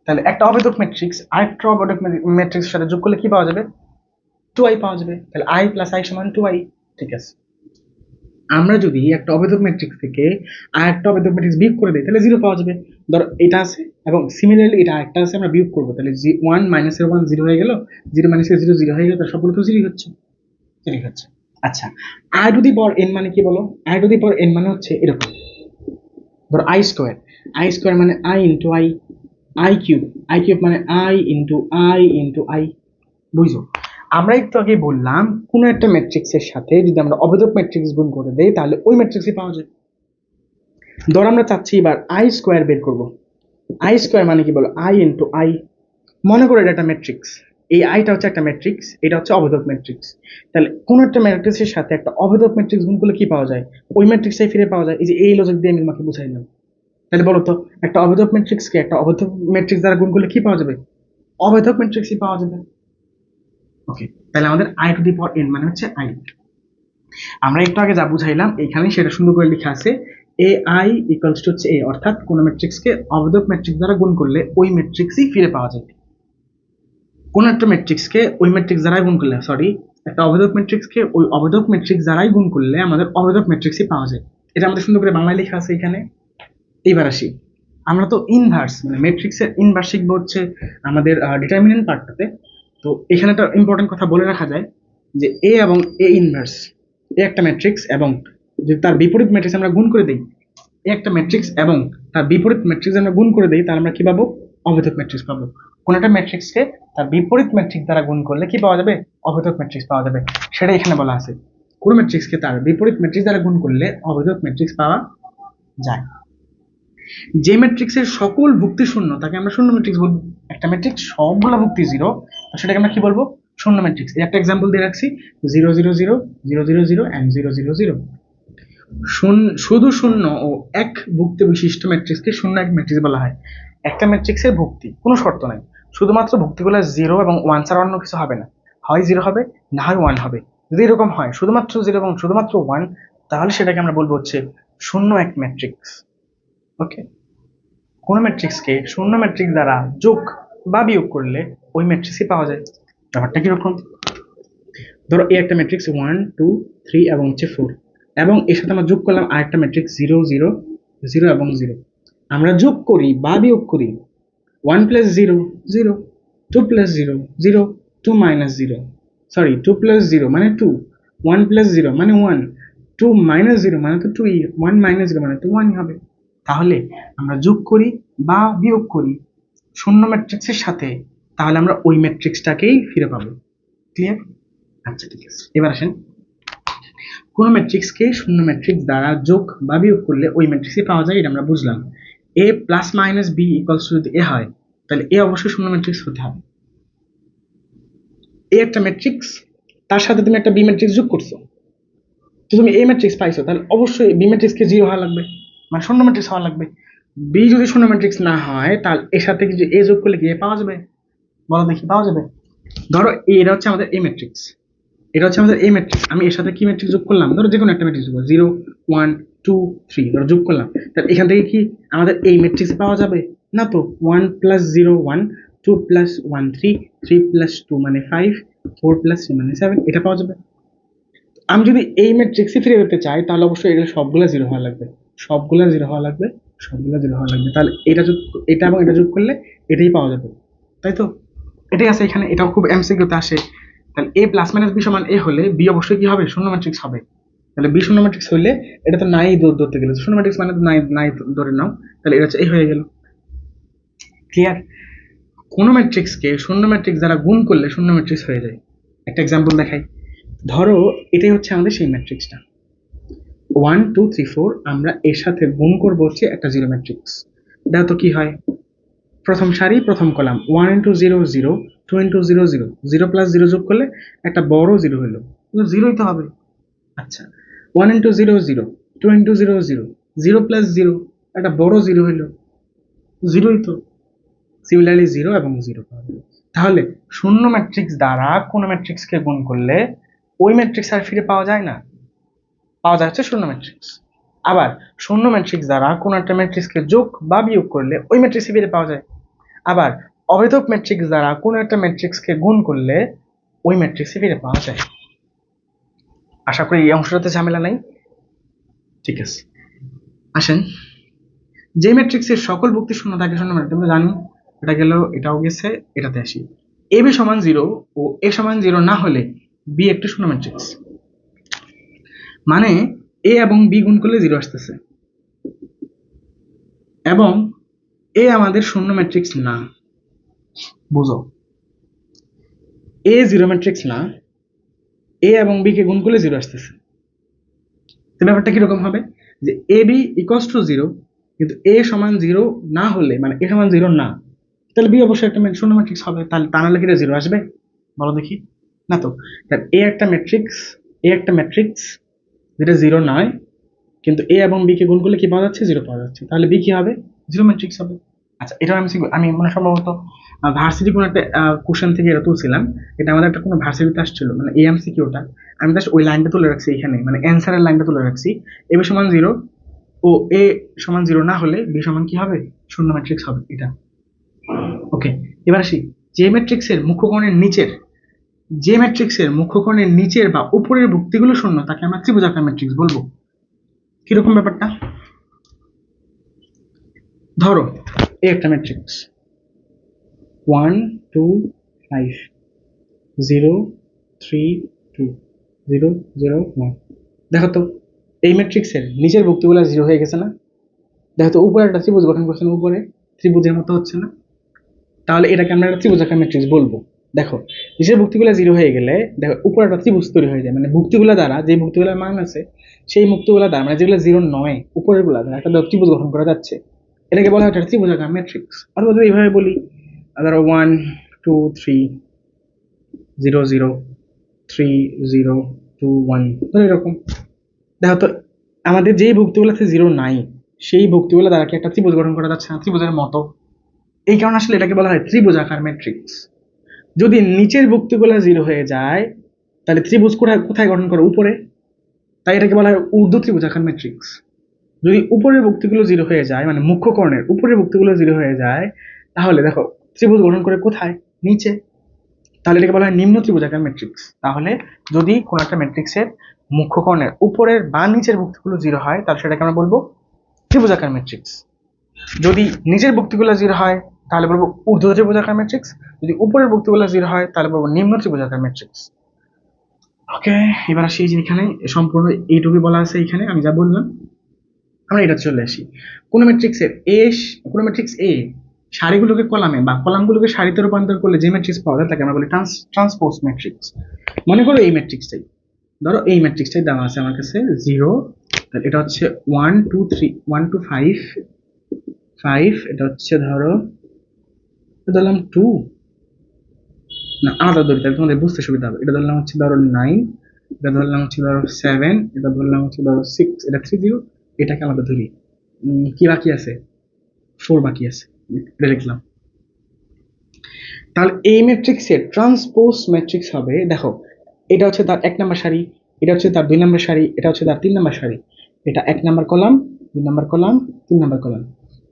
Speaker 1: তাহলে একটা অবেদক ম্যাট্রিক্স আরেকটা অবেদক ম্যাট্রিক্সের সাথে যোগ করলে কি পাওয়া যাবে? 2i পাওয়া যাবে। তাহলে i প্লাস i সমান 2i। ঠিক আছে। আমরা যদি একটা অবেদক ম্যাট্রিক্স থেকে আরেকটা অবেদক ম্যাট্রিক্স বিয়োগ করে দিই, তাহলে 0 পাওয়া যাবে। ধরো এটা আছে এবং সিমিলারলি এটা আরেকটা আছে, আমরা বিয়োগ করবো, তাহলে 1 মাইনাস 1 0 হয়ে গেল, 0 মাইনাস 0 0 হয়ে গেল, সবগুলো তো 0 হচ্ছে। 0 হচ্ছে। আচ্ছা, i to the power n মানে কি বলো? i to the power n মানে হচ্ছে এরকম। ধরো i স্কয়ার মানে i into i, i cube মানে i বুঝছো? আমরা একটু আগে বললাম কোন একটা ম্যাট্রিক্সের সাথে যদি আমরা অবেদক ম্যাট্রিক্স গুণ করে দেই, তাহলে ওই ম্যাট্রিক্সই পাওয়া যায়। ধর আমরা চাচ্ছি এবার i স্কয়ার বের করব। i স্কয়ার মানে কি বলো? i into i। মনে করো এটা একটা ম্যাট্রিক্স, এই আইটা হচ্ছে একটা ম্যাট্রিক্স, এটা হচ্ছে অবেদক ম্যাট্রিক্স। তাহলে কোন একটা ম্যাট্রিক্সের সাথে একটা অবেদক ম্যাট্রিক্স গুণ করলে কি পাওয়া যায়? ওই ম্যাট্রিক্সটাই ফিরে পাওয়া যায়। এই যে এই লজিক দিয়ে আমি তোমাকে বুঝাইলাম। তাহলে বলো তো, একটা অবেদক ম্যাট্রিক্সকে একটা অবেদক ম্যাট্রিক্স দ্বারা গুণ করলে কি পাওয়া যাবে? অবেদক ম্যাট্রিক্সই পাওয়া যাবে। ওকে, তাহলে আমাদের i to the power n মানে হচ্ছে i। আমরা একটু আগে যা বুঝাইলাম এখানে সেটা সুন্দর করে লেখা আছে, এ আই ইকুয়ালস টু হচ্ছে এ, অর্থাৎ কোন ম্যাট্রিক্সকে অবেদক ম্যাট্রিক্স দ্বারা গুণ করলে ওই ম্যাট্রিক্সই ফিরে পাওয়া যায়। কোন একটা ম্যাট্রিক্সকে ওই ম্যাট্রিক্স দ্বারাই গুণ করলে, সরি, একটা অবেদক ম্যাট্রিক্সকে ওই অবেদক ম্যাট্রিক্স দ্বারাই গুণ করলে আমাদের অবেদক ম্যাট্রিক্সই পাওয়া যায়। এটা আমাদের সুন্দর করে বাংলায় লেখা আছে এখানে। এইবার আসি, আমরা তো ইনভার্স মানে ম্যাট্রিক্সের ইনভার্স শিখবো হচ্ছে আমাদের ডিটারমিনেন্ট পার্টটাতে। তো এখানে একটা ইম্পর্টেন্ট কথা বলে রাখা যায় যে এ এবং এ ইনভার্স, এ একটা ম্যাট্রিক্স এবং যদি তার বিপরীত ম্যাট্রিক্স আমরা গুণ করে দিই, এ একটা ম্যাট্রিক্স এবং তার বিপরীত ম্যাট্রিক্স আমরা গুণ করে দিই, তাহলে আমরা কি পাবো? অবেদক ম্যাট্রিক্স পাবো। কোন একটা ম্যাট্রিক্সকে তার বিপরীত ম্যাট্রিক্স দ্বারা গুণ করলে কি পাওয়া যাবে? অবেদক ম্যাট্রিক্স পাওয়া যাবে। সেটা এখানে বলা আছে, কোন ম্যাট্রিক্সকে তার বিপরীত ম্যাট্রিক্স দ্বারা গুণ করলে অবেদক ম্যাট্রিক্স পাওয়া যায়। যে ম্যাট্রিক্সের সকল ভুক্তি শূন্য তাকে আমরা শূন্য ম্যাট্রিক্স বলবো। একটা ম্যাট্রিক্স সবগুলো ভুক্তি জিরো, সেটাকে আমরা কি বলবো? শূন্য ম্যাট্রিক্স। এই একটা এক্সাম্পল দিয়ে রাখছি, 0 0 0 0 0 0 and 0 0 0। শুধু শূন্য ও এক ভুক্তি বিশিষ্ট ম্যাট্রিক্সকে শূন্য এক ম্যাট্রিক্স বলা হয়। একটা ম্যাট্রিক্সের ভুক্তি কোনো শর্ত নাই, শুধুমাত্র ভুক্তিগুলো 0 এবং 1 ছাড়া অন্য কিছু হবে না, হয় 0 হবে না হয় 1 হবে। যদি এরকম হয় শুধুমাত্র 0 এবং শুধুমাত্র 1, তাহলে সেটাকে আমরা বলবো হচ্ছে শূন্য এক ম্যাট্রিক্স। ওকে, কোন ম্যাট্রিক্সকে শূন্য ম্যাট্রিক্স দ্বারা যোগ বা বিয়োগ করলে ওই ম্যাট্রিক্সই পাওয়া যায়। ব্যাপারটা কিরকম? ধরো এই একটা ম্যাট্রিক্স 1 2 3 এবং হচ্ছে 4, এবং এর সাথে আমরা যোগ করলাম আরেকটা ম্যাট্রিক্স 0 0 0 এবং 0। আমরা যোগ করি বা বিয়োগ করি 1 plus 0 0, 2 plus 0 0, 2 minus 0, sorry 2 plus 0 মানে 2, 1 প্লাস 0 মানে 1, 2 মাইনাস 0 মানে তো 2, 1 মাইনাস 0 মানে তো 1 হবে। তাহলে আমরা যোগ করি বা বিয়োগ করি শূন্য ম্যাট্রিক্সের সাথে, তাহলে আমরা ওই ম্যাট্রিক্সটাকেই ফিরে পাবো। ক্লিয়ার? আচ্ছা ঠিক আছে, এবার আসেন, কোন ম্যাট্রিক্সকে শূন্য ম্যাট্রিক্স দ্বারা যোগ বা বিয়োগ করলে ওই ম্যাট্রিক্সই পাওয়া যায়, এটা আমরা বুঝলাম। A plus minus B equals to যদি এ হয়, তাহলে এ অবশ্যই শূন্য ম্যাট্রিক্স হতে হবে। এ একটা ম্যাট্রিক্স, তার সাথে তুমি একটা বি ম্যাট্রিক্স যোগ করছো, তো তুমি এ ম্যাট্রিক্স পাইছো, তাহলে অবশ্যই বি ম্যাট্রিক্সকে জিরো হওয়া লাগবে, মানে শূন্য ম্যাট্রিক্স হওয়া লাগবে। বি যদি শূন্য ম্যাট্রিক্স না হয়, তাহলে এর সাথে কিছু এ যোগ করলে কি এ পাওয়া যাবে? বলো দেখি, পাওয়া যাবে? ধরো এটা হচ্ছে আমাদের এ ম্যাট্রিক্স, এটা হচ্ছে আমাদের এ ম্যাট্রিক্স, আমি এর সাথে কি ম্যাট্রিক্স যোগ করলাম? ধরো যে কোনো একটা ম্যাট্রিক্স যোগ, 0 1 2 3 ধরো যোগ করলাম, তাহলে এখান থেকে কি আমাদের এই ম্যাট্রিক্স পাওয়া যাবে? না তো, 1 প্লাস 0 1, 2 প্লাস 1 3, 3 প্লাস 2 মানে 5, 4 প্লাস 3 মানে 7, এটা পাওয়া যাবে। আমি যদি এই ম্যাট্রিক্সই ফিরে পেতে চাই, তাহলে অবশ্যই এগুলো সবগুলো জিরো হওয়া লাগবে, সবগুলো জিরো হওয়া লাগবে, সবগুলো জিরো হওয়া লাগবে। তাহলে এটা যোগ, এটা এবং এটা যোগ করলে এটাই পাওয়া যাবে, তাই তো? এটাই আছে এখানে, এটাও খুব এমসিকিউতে আসে। তাহলে এ প্লাস মাইনাস বি সমান এ হলে বি অবশ্যই কি হবে? শূন্য ম্যাট্রিক্স হবে। তাহলে বি শূন্য ম্যাট্রিক্স হলে এটা তো নাই ধরতে গেলে, শূন্য ম্যাট্রিক্স মানে তো নাই নাই ধরে নাও, তাহলে এটা হচ্ছে এই হয়ে গেল। ক্লিয়ার? কোন ম্যাট্রিক্সকে শূন্য ম্যাট্রিক্স দ্বারা গুণ করলে শূন্য ম্যাট্রিক্স হয়ে যায়। একটা এক্সাম্পল দেখাই, ধরো এটাই হচ্ছে আমাদের সেই ম্যাট্রিক্সটা 1 2 3 4, আমরা এর সাথে গুণ করবো হচ্ছে একটা জিরো ম্যাট্রিক্স। দেখো তো কি হয়, প্রথম সারি প্রথম কলাম 1 ইন্টু 0 0, 2 ইন্টু 0 0, 0 প্লাস 0 যোগ করলে একটা বড় জিরো হলো, জিরোই তো হবে। আচ্ছা, 1 ইন্টু 0 0, 2 ইন্টু 0 0, 0 প্লাস 0 একটা বড় জিরো হলো, জিরোই তো। সিমিলারলি 0 এবং 0 পাওয়া যাবে। তাহলে শূন্য ম্যাট্রিক্স দ্বারা কোন ম্যাট্রিক্সকে গুণ করলে ওই ম্যাট্রিক্স আর ফিরে পাওয়া যায় না, পাওয়া যায় হচ্ছে শূন্য ম্যাট্রিক্স। আবার শূন্য ম্যাট্রিক্স দ্বারা কোন একটা ম্যাট্রিক্সকে যোগ বা বিয়োগ করলে ওই ম্যাট্রিক্সই ফিরে পাওয়া যায়। আবার অভেদক ম্যাট্রিক্স দ্বারা কোন একটা ম্যাট্রিক্সকে গুণ করলে ওই ম্যাট্রিক্সই ফিরে পাওয়া যায়। আশা করি এই অংশটাতে ঝামেলা নাই। ঠিক আছে, আসেন, যে ম্যাট্রিক্সের সকল ভুক্তি শূন্য থাকে শূন্য ম্যাট্রিক্স আমরা জানি, এটা গেল, এটাও গেছে, এটাতে আসি। এ বি সমান 0 ও এ সমান 0 না হলে বি একটি শূন্য ম্যাট্রিক্স, মানে এ এবং বি গুণ করলে 0 আসতেছে, এবং এ আমাদের শূন্য ম্যাট্রিক্স না। বুঝো, এ জিরো ম্যাট্রিক্স না, এ এবং বি কে গুণ করলে 0 আসতেছে। তো ব্যাপারটা কিরকম হবে, যে এ বি ইকুয়ালস টু 0, কিন্তু এ সমান 0 না হলে, মানে এ সমান 0 না, তাহলে বি অবশ্যই একটা শূন্য ম্যাট্রিক্স হবে। তাহলে তা নাহলে কি 0 আসবে? বলো দেখি, না তো। তাহলে এ একটা ম্যাট্রিক্স, এ একটা ম্যাট্রিক্স যেটা 0 নয়, কিন্তু এ এবং বি কে গুণ করলে কি পাওয়া যাচ্ছে? 0 পাওয়া যাচ্ছে। তাহলে বি কি হবে? জিরো ম্যাট্রিক্স হবে। আচ্ছা, এটা আমি মনে সম্ভবত ভার্সিটি কোনো একটা কোশ্চেন থেকে এটা তুলছিলাম, এটা আমাদের একটা কোনো ভার্সিটিতে আসছিল, মানে এমসিকিউটা, আমি জাস্ট ওই লাইনটা তুলে রাখছি এখানে, মানে অ্যান্সারের লাইনটা তুলে রাখছি। এ বি সমান 0 ও এ সমান 0 না হলে বি সমান কি হবে? শূন্য ম্যাট্রিক্স হবে এটা। ওকে, এবার আসি, যে ম্যাট্রিক্সের মুখ্যকোণের নিচের, যে ম্যাট্রিক্সের মুখ্যকোণের নিচের বা উপরের ভুক্তিগুলো শূন্য তাকে আমরা ত্রিভুজাকার ম্যাট্রিক্স বলবো। কিরকম ব্যাপারটা? ধরো এই একটা ম্যাট্রিক্স 1 2 5 0 3 2 0 0 1, দেখো তো এই ম্যাট্রিক্সের নিচের ভুক্তিগুলো 0 হয়ে গেছে না? দেখো তো উপরে একটা ত্রিভুজ গঠন করছে না, উপরে ত্রিভুজের মতো হচ্ছে না? তাহলে এটাকে আমরা একটা ত্রিভুজাকার ম্যাট্রিক্স বলবো। দেখো নিচের ভুক্তিগুলো 0 হয়ে গেলে দেখো উপরে একটা ত্রিভুজ তৈরি হয়ে যায়, মানে ভুক্তিগুলো দ্বারা যে ভুক্তিগুলোর মান আছে সেই মুক্তিগুলো দ্বারা, মানে যেগুলো 0 নয় উপরের গুলা দ্বারা একটা ত্রিভুজ গঠন করা যাচ্ছে। এটাকে বলা হয় একটা ত্রিভুজাকার ম্যাট্রিক্স। অথবা যদি এইভাবে বলি, ধরো 1 2 3 0 0 3 0 2 1, ধরো এরকম। দেখো তো, আমাদের যেই ভুক্তিগুলোতে জিরো নাই সেই ভুক্তিগুলো দ্বারা কি একটা ত্রিভুজ গঠন করা যাচ্ছে না, ত্রিভুজের মতো। এই কারণে আসলে এটাকে বলা হয় ত্রিভুজাকার ম্যাট্রিক্স। যদি নিচের ভুক্তিগুলো জিরো হয়ে যায় তাহলে ত্রিভুজ কোথায় কোথায় গঠন করে? উপরে। তাই এটাকে বলা হয় ঊর্ধ্ব ত্রিভুজাকার ম্যাট্রিক্স। যদি উপরের ভুক্তিগুলো জিরো হয়ে যায়, মানে মুখ্য কর্ণের উপরের ভুক্তিগুলো জিরো হয়ে যায়, তাহলে দেখো ত্রিভুজ গঠন করে কোথায়? নিচে। তাহলে এটাকে বলা হয় নিম্ন ত্রিভুজাকার ম্যাট্রিক্স। তাহলে যদি কোন একটা ম্যাট্রিক্সের মুখ্য কর্ণের উপরের বা নিচের ভুক্তিগুলো জিরো হয় তাহলে সেটাকে আমরা বলবো ত্রিভুজাকার ম্যাট্রিক্স। যদি নিচের ভুক্তিগুলো জিরো হয় তাহলে বলবো ঊর্ধ্ব ত্রিভুজাকার ম্যাট্রিক্স। যদি উপরের ভুক্তিগুলো জিরো হয় তাহলে বলবো নিম্ন ত্রিভুজাকার ম্যাট্রিক্স। ওকে, এবার আসি এখানে সম্পূর্ণ এইটুকুই বলা আছে। এখানে আমি যা বললাম, আমরা এটা চলে আসি। কোন ম্যাট্রিক্সের কোন ম্যাট্রিক্স এ সারিগুলোকে কলামে বা কলামগুলোকে সারিতে রূপান্তর করলে যে ম্যাট্রিক্স পাওয়া যায় তাকে আমরা বলি ট্রান্সপোজ ম্যাট্রিক্স। মনে করো এই ম্যাট্রিক্সটাই, ধরো এই ম্যাট্রিক্সটাই দেওয়া আছে আমার কাছে 0, এটা হচ্ছে 1 2 3 1 2 5 5, এটা হচ্ছে ধরো ধরলাম 2, না আলাদা ধরি তাহলে তোমাদের বুঝতে সুবিধা হবে। এটা ধরলাম হচ্ছে ধরো 9, এটা ধরলাম হচ্ছে ধরো 7, এটা ধরলাম হচ্ছে ধরো 6, এটা 30, এটাকে আলাদা ধরি। কি বাকি আছে? 4 বাকি আছে, এটা লিখলাম। তাহলে এই ম্যাট্রিক্সের ট্রান্সপোজ ম্যাট্রিক্স হবে, দেখো এটা হচ্ছে তার 1 নম্বর সারি, এটা হচ্ছে তার 2 নম্বর সারি, এটা হচ্ছে তার 3 নম্বর সারি, এটা 1 নম্বর কলাম, 2 নম্বর কলাম, 3 নম্বর কলাম।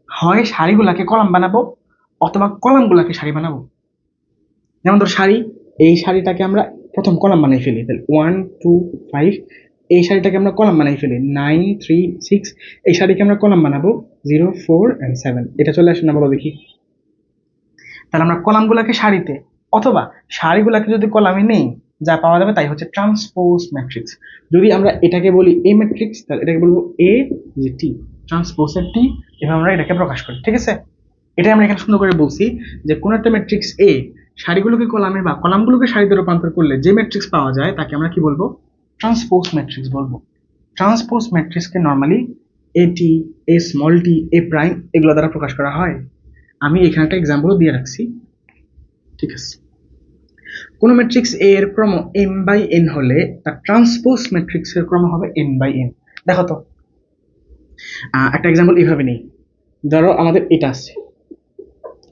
Speaker 1: হয় সারিগুলাকে কলাম বানাবো অথবা কলামগুলাকে সারি বানাবো। যেমন ধর সারি, এই সারিটাকে আমরা প্রথম কলাম বানাই ফেলি, তাহলে 1 2 5, এই সারিটাকে আমরা কলাম বানাই ফেলি 9 3 6, এই সারিকে আমরা কলাম বানাবো 0 4 and 7। এটা চলে আসে না বলো দেখি? তাহলে আমরা কলামগুলোকে সারিতে অথবা সারিগুলোকে যদি কলামে নেই, যা পাওয়া যাবে তাই হচ্ছে ট্রান্সপোজ ম্যাট্রিক্স। যদি আমরা এটাকে বলি এ ম্যাট্রিক্স তাহলে এটাকে বলবো এ যে টি, ট্রান্সপোজের টি, এভাবে আমরা এটাকে প্রকাশ করি। ঠিক আছে, এটাই আমরা এখানে সুন্দর করে বলছি যে কোন একটা ম্যাট্রিক্স এ সারিগুলোকে কলামে বা কলামগুলোকে সারিতে রূপান্তর করলে যে ম্যাট্রিক্স পাওয়া যায় তাকে আমরা কি বলবো? ট্রান্সপোজ ম্যাট্রিক্স বলবো। ট্রান্সপোজ ম্যাট্রিক্সকে নর্মালি এটি, a small tea, A prime এগুলো দ্বারা প্রকাশ করা হয়। আমি এখানে একটা এক্সাম্পলও দিয়ে রাখছি। ঠিক আছে, কোন ম্যাট্রিক্স এ এর ক্রম m বাই n হলে তার ট্রান্সপোজ ম্যাট্রিক্স এর ক্রম হবে n বাই n। দেখো তো, একটা এক্সাম্পল এইভাবে নেই। ধরো আমাদের এটা আছে,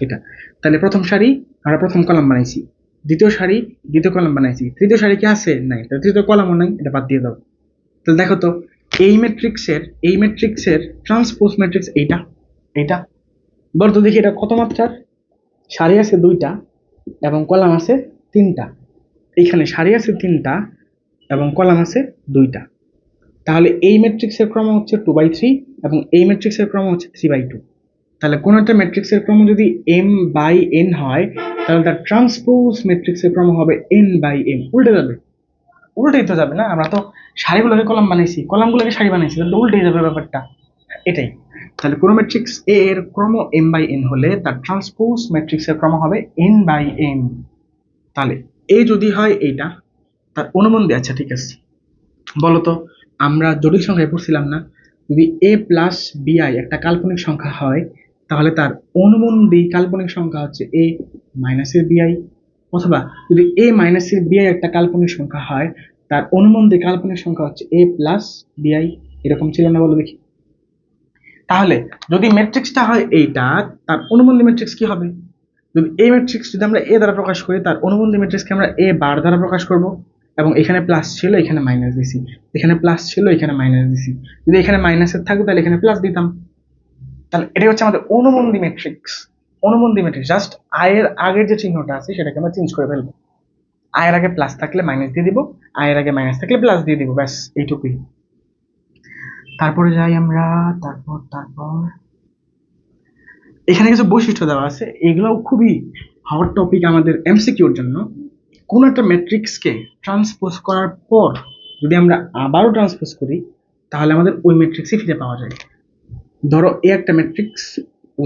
Speaker 1: এটা, তাহলে প্রথম সারি আমরা প্রথম কলাম বানাইছি, দ্বিতীয় সারি দ্বিতীয় কলাম বানাইছি, তৃতীয় সারি কি আছে? নাই, তাহলে তৃতীয় কলামও নাই, এটা বাদ দিয়ে দাও। তাহলে দেখো তো, এই ম্যাট্রিক্সের ট্রান্সপোজ ম্যাট্রিক্স এইটা, এইটা। বলতো দেখি এটা কত মাত্রার? সারি আছে 2টা এবং কলাম আছে 3টা। এইখানে সারি আছে 3টা এবং কলাম আছে 2টা। তাহলে এই ম্যাট্রিক্সের ক্রম হচ্ছে 2/3 এবং এই ম্যাট্রিক্সের ক্রম হচ্ছে 3/2। তাহলে কোন একটা ম্যাট্রিক্সের ক্রম যদি m বাই n হয় তাহলে তার ট্রান্সপোজ ম্যাট্রিক্সের ক্রম হবে n বাই m। উল্টে যাবে, উল্টেই তো যাবে না, আমরা তো সারিগুলোকে কলাম বানাইছি, কলামগুলোকে সারি বানাইছি, তাহলে উল্টেই যাবে ব্যাপারটা। এটাই। তাহলে কোন ম্যাট্রিক্স এ এর ক্রম m বাই n হলে তার ট্রান্সপোজ ম্যাট্রিক্সের ক্রম হবে n বাই m। তাহলে এ যদি হয় এইটা, তার অনুবন্ধী, আচ্ছা ঠিক আছে, বলতো আমরা জটিল সংখ্যায় পড়ছিলাম না, যদি a প্লাস bi একটা কাল্পনিক সংখ্যা হয় তাহলে তার অনুবন্ধী কাল্পনিক সংখ্যা হচ্ছে a মাইনাসের bi, অথবা যদি a মাইনাসের bi একটা কাল্পনিক সংখ্যা হয় তার অনুবন্ধী কাল্পনিক সংখ্যা হচ্ছে a প্লাস bi। এরকম ছিল না বলো দেখি? তাহলে যদি ম্যাট্রিক্সটা হয় এইটা, তার অনুবন্ধী ম্যাট্রিক্স কি হবে? যদি এই ম্যাট্রিক্স যদি আমরা এ দ্বারা প্রকাশ করি তার অনুবন্ধী ম্যাট্রিক্সকে আমরা এ বার দ্বারা প্রকাশ করব, এবং এখানে প্লাস ছিল এখানে মাইনাস দিছি, এখানে প্লাস ছিল এখানে মাইনাস দিছি, যদি এখানে মাইনাসের থাকতো তাহলে এখানে প্লাস দিতাম। তাহলে এটাই হচ্ছে আমাদের অনুবন্ধী ম্যাট্রিক্স। অনুবন্ধী ম্যাট্রিক্স জাস্ট আয়ের আগের যে চিহ্নটা আছে সেটাকে আমরা চেঞ্জ করে ফেলবো। আয়ের আগে প্লাস থাকলে মাইনাস দিয়ে দিব, আয়ের আগে মাইনাস থাকলে প্লাস দিয়ে দিব, ব্যাস এইটুকুই। তারপরে যাই আমরা, তারপর তারপর এখানে কিছু বৈশিষ্ট্য দেওয়া আছে, এগুলোও খুবই হট টপিক আমাদের এমসিকিউর জন্য। কোন একটা ম্যাট্রিক্সকে ট্রান্সপোজ করার পর যদি আমরা আবারও ট্রান্সপোজ করি তাহলে আমাদের ওই ম্যাট্রিক্সই ফিরে পাওয়া যায়। ধরো এ একটা ম্যাট্রিক্স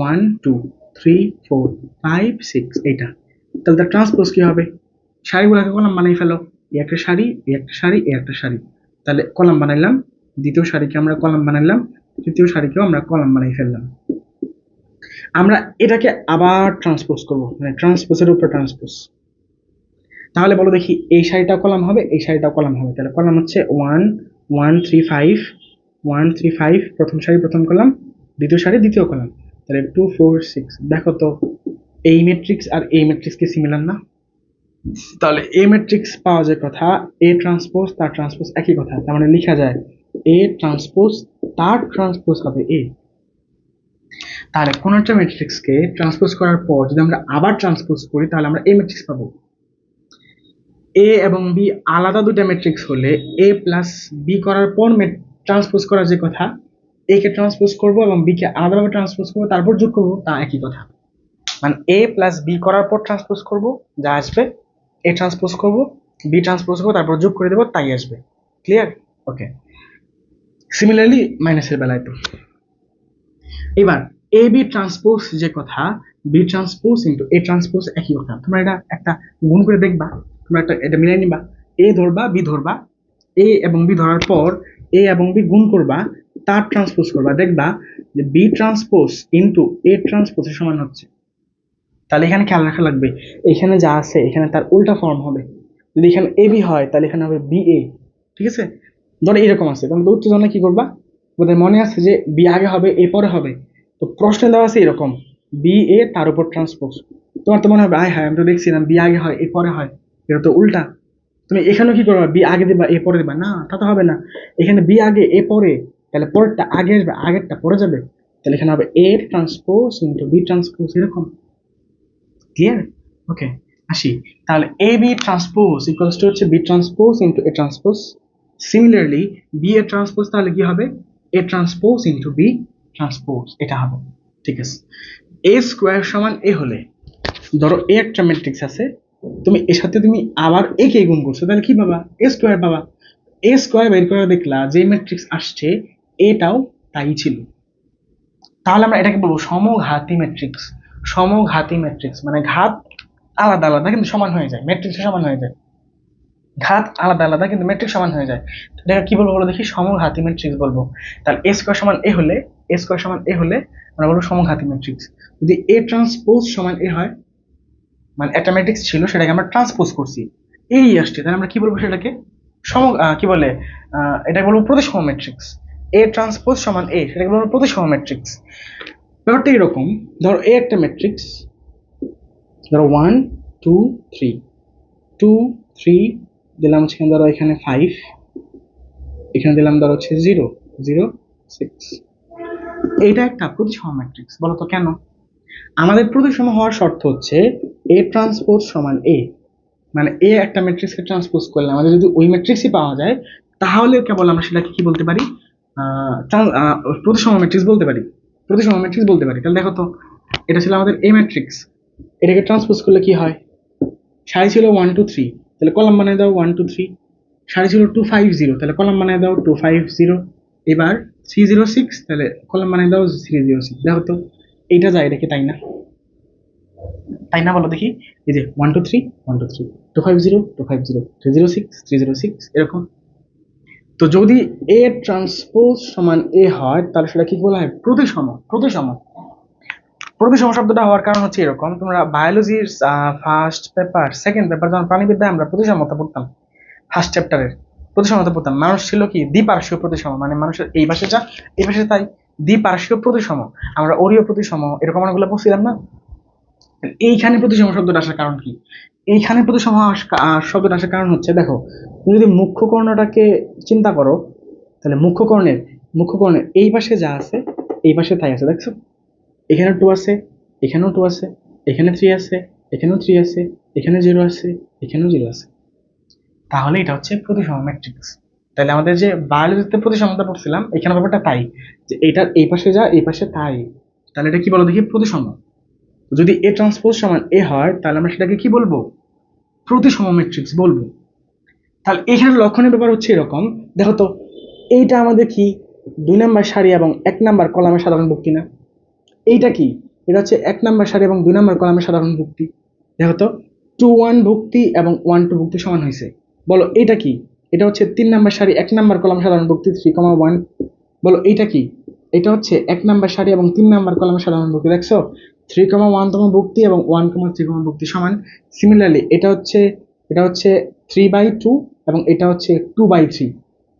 Speaker 1: 1 2 3 4 5 6, এইটা, তাহলে তার ট্রান্সপোজ কি হবে? সারিগুলোকে কলাম বানাই ফেলো, এ একটা সারি এ একটা সারি এ একটা সারি, তাহলে কলাম বানাইলাম, দ্বিতীয় সারিকে আমরা কলাম বানাইলাম, তৃতীয় সারিকেও আমরা কলাম বানাই ফেললাম। আমরা এটাকে আবার ট্রান্সপোজ করব, মানে ট্রান্সপোজের উপর ট্রান্সপোজ। তাহলে বলো দেখি, এই সারিটাও কলাম হবে, এই সারিটাও কলাম হবে। তাহলে কলাম হচ্ছে 1 1 3 5 1 3 5, প্রথম সারি প্রথম কলাম, দ্বিতীয় সারি দ্বিতীয় কলাম। তাহলে 2 4 6। দেখো তো এই ম্যাট্রিক্স আর এই ম্যাট্রিক্স কি সিমিলার না? তাহলে এ ম্যাট্রিক্স পাওয়া যায় কথা, এ ট্রান্সপোজ তার ট্রান্সপোজ একই কথা। তার মানে লেখা যায় এ ট্রান্সপোজ তার ট্রান্সপোজ হবে এ। তাহলে কোন একটা ম্যাট্রিক্সকে ট্রান্সপোজ করার পর যদি আমরা আবার ট্রান্সপোজ করি তাহলে আমরা এ ম্যাট্রিক্স পাবো। এ এবং বি আলাদা দুটা ম্যাট্রিক্স হলে এ প্লাস বি করার পর ট্রান্সপোজ করার যে কথা, এ কে ট্রান্সপোজ করবো এবং বি কে আলাদাভাবে ট্রান্সপোজ করবো তারপর যোগ করবো, তা একই কথা। মানে এ প্লাস বি করার পর ট্রান্সপোজ করবো, যা আসবে এ ট্রান্সপোজ করবো, বি ট্রান্সপোজ করবো, তারপর যোগ করে দেবো, তাই আসবে। ক্লিয়ার? ওকে। সিমিলারলি মাইনাসের বেলায় তো এবার এ বি ট্রান্সপোজ যে কথা, B transpose into A transpose একই কথা। তোমরা এটা একটা গুণ করে দেখবা, তোমরা এটা মিলাই নিবা। এ ধরবা, বি ধরবা, এ এবং বি ধরার পর এ এবং বি গুণ করবা, তার ট্রান্সপোজ করবা, দেখবা যে বি ট্রান্সপোজ ইন্টু এ ট্রান্সপোজের সমান হচ্ছে। তাহলে এখানে খেয়াল রাখা লাগবে, এখানে যা আছে এখানে তার উল্টা ফর্ম হবে। যদি এখানে এ বি হয় তাহলে এখানে হবে বি এ। ঠিক আছে? ধরো এরকম আছে, তোমরা উত্তেজনা কি করবা, বোধহয় মনে আছে যে বি আগে হবে এ পরে হবে। তো প্রশ্নে দেওয়া আছে এরকম বি এ তার উপর ট্রান্সপোজ। তোমার তো মনে হবে আয় হায়, আমি তো দেখছিলাম বি আগে হয় এ পরে হয়, এটা তো উল্টা। তুমি এখানেও কি করবা, বি আগে দিবা এ পরে দিবা? না, তা তো হবে না। এখানে বি আগে এ পরে, তাহলে পরেরটা আগে আসবে, আগেরটা পরে যাবে। তাহলে এখানে হবে A transpose into B transpose, এরকম। ক্লিয়ার? ওকে, আসি। তাহলে এ বি ট্রান্সপোজ ইকুয়ালস টু হচ্ছে B transpose into A transpose. Similarly B A transpose তাহলে কি হবে, A transpose into B transpose, এটা হবে। ঠিক আছে? এ স্কোয়ার সমান এ হলে, ধরো এ একটা ম্যাট্রিক্স আছে, তুমি এর সাথে তুমি আবার এ কে গুণ করছো, তাহলে কি পাবা, এ স্কোয়ার পাবা। এ স্কোয়ার বের করে দেখলা যে ম্যাট্রিক্স আসছে এটাও তাই ছিল। তাহলে আমরা এটাকে বলবো সমঘাতী ম্যাট্রিক্স। সমঘাতী ম্যাট্রিক্স মানে ঘাত আলাদা আলাদা কিন্তু সমান হয়ে যায়, ম্যাট্রিক্স সমান হয়ে যায়। ঘাত আলাদা আলাদা কিন্তু ম্যাট্রিক্স সমান হয়ে যায়। এটা কি বলবো বলো দেখি, সমঘাতী ম্যাট্রিক্স বলবো। তাহলে এ স্কোয়ার সমান এ হলে, এ স্কোয়ার সমান এ হলে আমরা বলবো সমঘাতী ম্যাট্রিক্স। যদি এ ট্রান্সপোজ সমান এ হয়, মানে একটা ম্যাট্রিক্স ছিল সেটাকে আমরা ট্রান্সপোজ করছি, এই আসছে, তাহলে আমরা কি বলবো সেটাকে কি বলে, এটা বলবো প্রতিসম ম্যাট্রিক্স। এ ট্রান্সপোজ সমান এ, সেটাকে বলবো প্রতিসম ম্যাট্রিক্স। ব্যাপারটা এরকম, ধরো এ একটা ম্যাট্রিক্স, ধরো 1 2 3, 2 3 দিলাম হচ্ছে ধরো এখানে 5, এখানে দিলাম ধরো হচ্ছে 0 0 6। এটা একটা প্রতিসম ম্যাট্রিক্স। বলো তো কেন? আমাদের প্রতিসম হওয়ার শর্ত হচ্ছে এ ট্রান্সপোজ সমান এ, মানে এ একটা ম্যাট্রিক্সকে ট্রান্সপোজ করলে আমাদের যদি ওই ম্যাট্রিক্সই পাওয়া যায় তাহলে কেবল আমরা সেটাকে কি বলতে পারি, প্রতিসম ম্যাট্রিক্স বলতে পারি, প্রতিসম ম্যাট্রিক্স বলতে পারি। তাহলে দেখো তো, এটা ছিল আমাদের এ ম্যাট্রিক্স, এটাকে ট্রান্সপোজ করলে কি হয়, সারি ছিল 1 2 3, তাহলে কলাম বানিয়ে দাও 1 2 3। সারি ছিল 2 5 0, তাহলে কলাম বানিয়ে দাও 2 5 0। এবার 3 0 6, তাহলে কলাম বানিয়ে দাও 3 0 6। দেখো তো এইটা যায়, এটা কি তাই না? তাই না বলো দেখি? এই যে 1 2 3 1 2 3, 2 5 0 2 5 0, 3 0 6 3 0 6, এরকম। তো যদি এ ট্রান্সপোজ সমান এ হয় তাহলে সেটা কি বলা হয়, প্রতিসম। প্রতিসম, প্রতিসম শব্দটা হওয়ার কারণ হচ্ছে এরকম, তোমরা বায়োলজির ফার্স্ট পেপার সেকেন্ড পেপার যখন প্রাণীবিদ্যায় আমরা প্রতিসমতা পড়তাম, ফার্স্ট চ্যাপ্টারের প্রতিসমতা পড়তাম, মানুষ ছিল কি দ্বিপার্শ্বীয় প্রতিসম, মানে মানুষের এই পাশে যা এই পাশে তাই, দ্বিপার্শ্বীয় প্রতিসম। আমরা অরীয় প্রতিসম এরকম অনেকগুলো পড়ছিলাম না? এইখানে প্রতিসম শব্দটা আসার কারণ কি, এইখানে প্রতিসম শব্দটা আসার কারণ হচ্ছে, দেখো তুমি যদি মুখ্য কর্ণটাকে চিন্তা করো, তাহলে মুখ্য কর্ণের এই পাশে যা আছে এই পাশে তাই আছে, দেখছো? এখানে 2 আছে, এখানেও 2 আছে, এখানে 3 আছে, এখানেও 3 আছে, এখানে 0 আছে, এখানেও 0 আছে। তাহলে এটা হচ্ছে প্রতিসম ম্যাট্রিক্স। তাহলে আমাদের যে বায়োলজিতে প্রতিসমতা পড়ছিলাম এখানে ব্যাপারটা তাই, যে এটার এই পাশে যা এই পাশে তাই। তাহলে এটা কি বলো দেখি, প্রতিসম। যদি এ ট্রান্সপোজ সমান এ হয় তাহলে আমরা সেটাকে কি বলবো, প্রতিসম ম্যাট্রিক্স বলবো। তাহলে এখানে লক্ষণের ব্যাপার হচ্ছে এরকম, দেখো তো এইটা আমাদের কি 2 নাম্বার সারি এবং 1 নাম্বার কলামের সাধারণ ভুক্তি না? এইটা কি, এটা হচ্ছে 1 নাম্বার সারি এবং 2 নাম্বার কলামের সাধারণ ভুক্তি। দেখো তো 2 1 ভুক্তি এবং 1 2 ভুক্তি সমান হয়েছে। বলো এটা কি, এটা হচ্ছে 3 নাম্বার সারি 1 নাম্বার কলাম সাধারণ ভুক্তি 3 1। বলো এইটা কি, এটা হচ্ছে 1 নাম্বার সারি এবং 3 নাম্বার কলামের সাধারণ ভুক্তি, দেখছো 3,1 তম ভুক্তি এবং 1,3 তম ভুক্তি সমান। সিমিলারলি এটা হচ্ছে 3/2 এবং এটা হচ্ছে 2/3।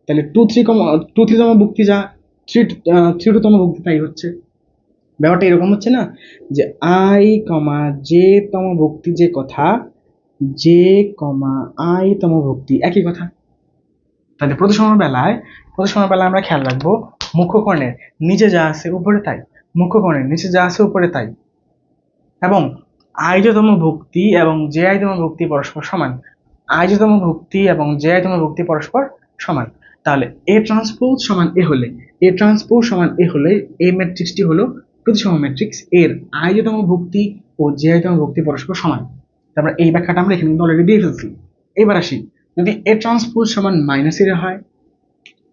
Speaker 1: তাহলে 2 3 তম ভুক্তি যা 3 তম ভুক্তি তাই হচ্ছে। ব্যাপারটা এরকম হচ্ছে না যে আই কমা জে তম ভুক্তি যে কথা, জে কমা আই তম ভুক্তি একই কথা। তাহলে প্রতিসমের বেলায় আমরা খেয়াল রাখবো মুখ্যকর্ণের নিচে যা আছে উপরে তাই, মুখ্যকর্ণের নিচে যা আছে উপরে তাই, এবং আইজতম ভুক্তি এবং জে আইতম ভুক্তি পরস্পর সমান। আইজতম ভুক্তি এবং জে আইতম ভুক্তি পরস্পর সমান। তাহলে এ ট্রান্সপোজ সমান এ হলে, এ ট্রান্সপোজ সমান এ হলে এই ম্যাট্রিক্সটি হলো প্রতিসম ম্যাট্রিক্স, এর আইজতম ভুক্তি ও জে আইতম ভুক্তি পরস্পর সমান। তারপরে এই ব্যাখ্যাটা আমরা এখানে কিন্তু অলরেডি দিয়ে ফেলছি। এবার আসি, যদি এ ট্রান্সপোজ সমান মাইনাস এর হয়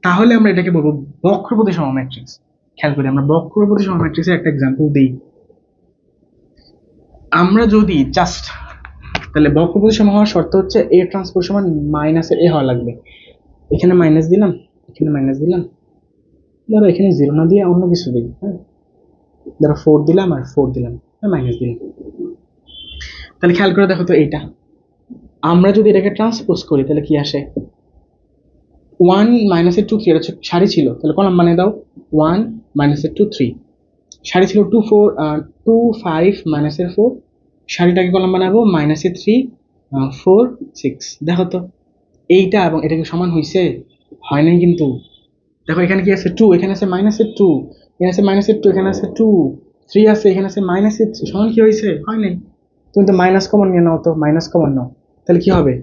Speaker 1: তাহলে আমরা এটাকে বলবো বক্র প্রতিসম ম্যাট্রিক্স। খেয়াল করি আমরা বক্র প্রতিসম ম্যাট্রিক্সের একটা এক্সাম্পল দিই। আমরা যদি জাস্ট তাহলে বক্র প্রতিসম হওয়ার শর্ত হচ্ছে এ ট্রান্সপোজ সমান মাইনাসের এ হওয়া লাগবে। এখানে মাইনাস দিলাম, এখানে মাইনাস দিলাম, ধরো এখানে 0 না দিয়ে অন্য কিছু দিই, হ্যাঁ ধরো 4 দিলাম আর 4 দিলাম, মাইনাস দিলাম। তাহলে খেয়াল করে দেখো তো এইটা আমরা যদি এটাকে ট্রান্সপোজ করি তাহলে কি আসে, 1 মাইনাসের 2 3, এটা হচ্ছে সারি ছিল, তাহলে কলাম বানিয়ে দাও 1 মাইনাসের 2 3, সারি ছিল 2 4 2 5 মাইনাসের 4, সারিটাকে কলাম বানাবো মাইনাসের 3 4 6। দেখো তো এইটা এবং এটাকে সমান হয়েছে, হয় নাই কিন্তু। দেখো এখানে কি আছে 2, এখানে আছে মাইনাসের 2, এখানে আছে মাইনাসের 2, এখানে আছে 2 3 আছে, এখানে আছে মাইনাসের 3, সমান কি হয়েছে, হয় নাই। তুমি তো মাইনাস কমন নিয়ে নাও, তো মাইনাস কমন নাও, তাহলে কি হবে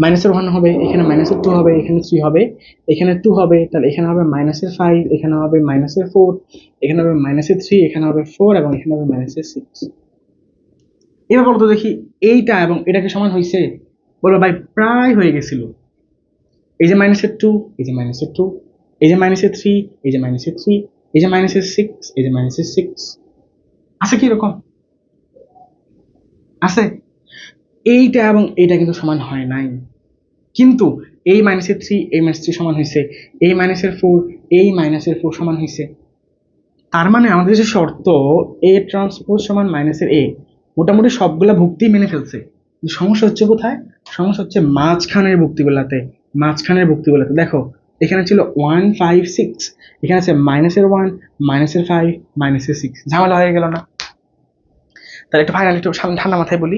Speaker 1: মাইনাসের 1 হবে, এখানে মাইনাসের 2 হবে, এখানে 3 হবে, এখানে 2 হবে, তাহলে এখানে হবে মাইনাসের 5, এখানে হবে মাইনাসের 4, এখানে হবে মাইনাসের 3, এখানে হবে 4 এবং এখানে হবে মাইনাসের 6। এবার বলতো দেখি এইটা এবং এটাকে সমান হয়েছে, বলবো ভাই প্রায় হয়ে গেছিল। এই যে মাইনাসের 2, এই যে মাইনাসের 2, এই যে মাইনাসের 3, এই যে মাইনাসের 3, এই যে মাইনাসের 6, এই যে মাইনাসের 6, আছে কি এরকম, আছে। এইটা এবং এইটা কিন্তু সমান হয় নাই, কিন্তু এই মাইনাসের 3 এই মাইনাস 3 সমান হয়েছে, এই মাইনাসের 4 এই মাইনাসের 4 সমান হয়েছে। তার মানে আমাদের যে শর্ত এ ট্রান্সপোজ সমান মাইনাসের এ, মোটামুটি সবগুলা ভুক্তি মেনে ফেলছে। সমস্যা হচ্ছে কোথায়, সমস্যা হচ্ছে মাঝখানের ভুক্তিগুলাতে। মাঝখানের ভুক্তিগুলাতে দেখো এখানে ছিল 1 5 6, এখানে আছে মাইনাসের 1 মাইনাসের 5 মাইনাসের 6, ঝামেলা হয়ে গেল না। তাহলে একটু ফাইনালি একটু ঠান্ডা মাথায় বলি,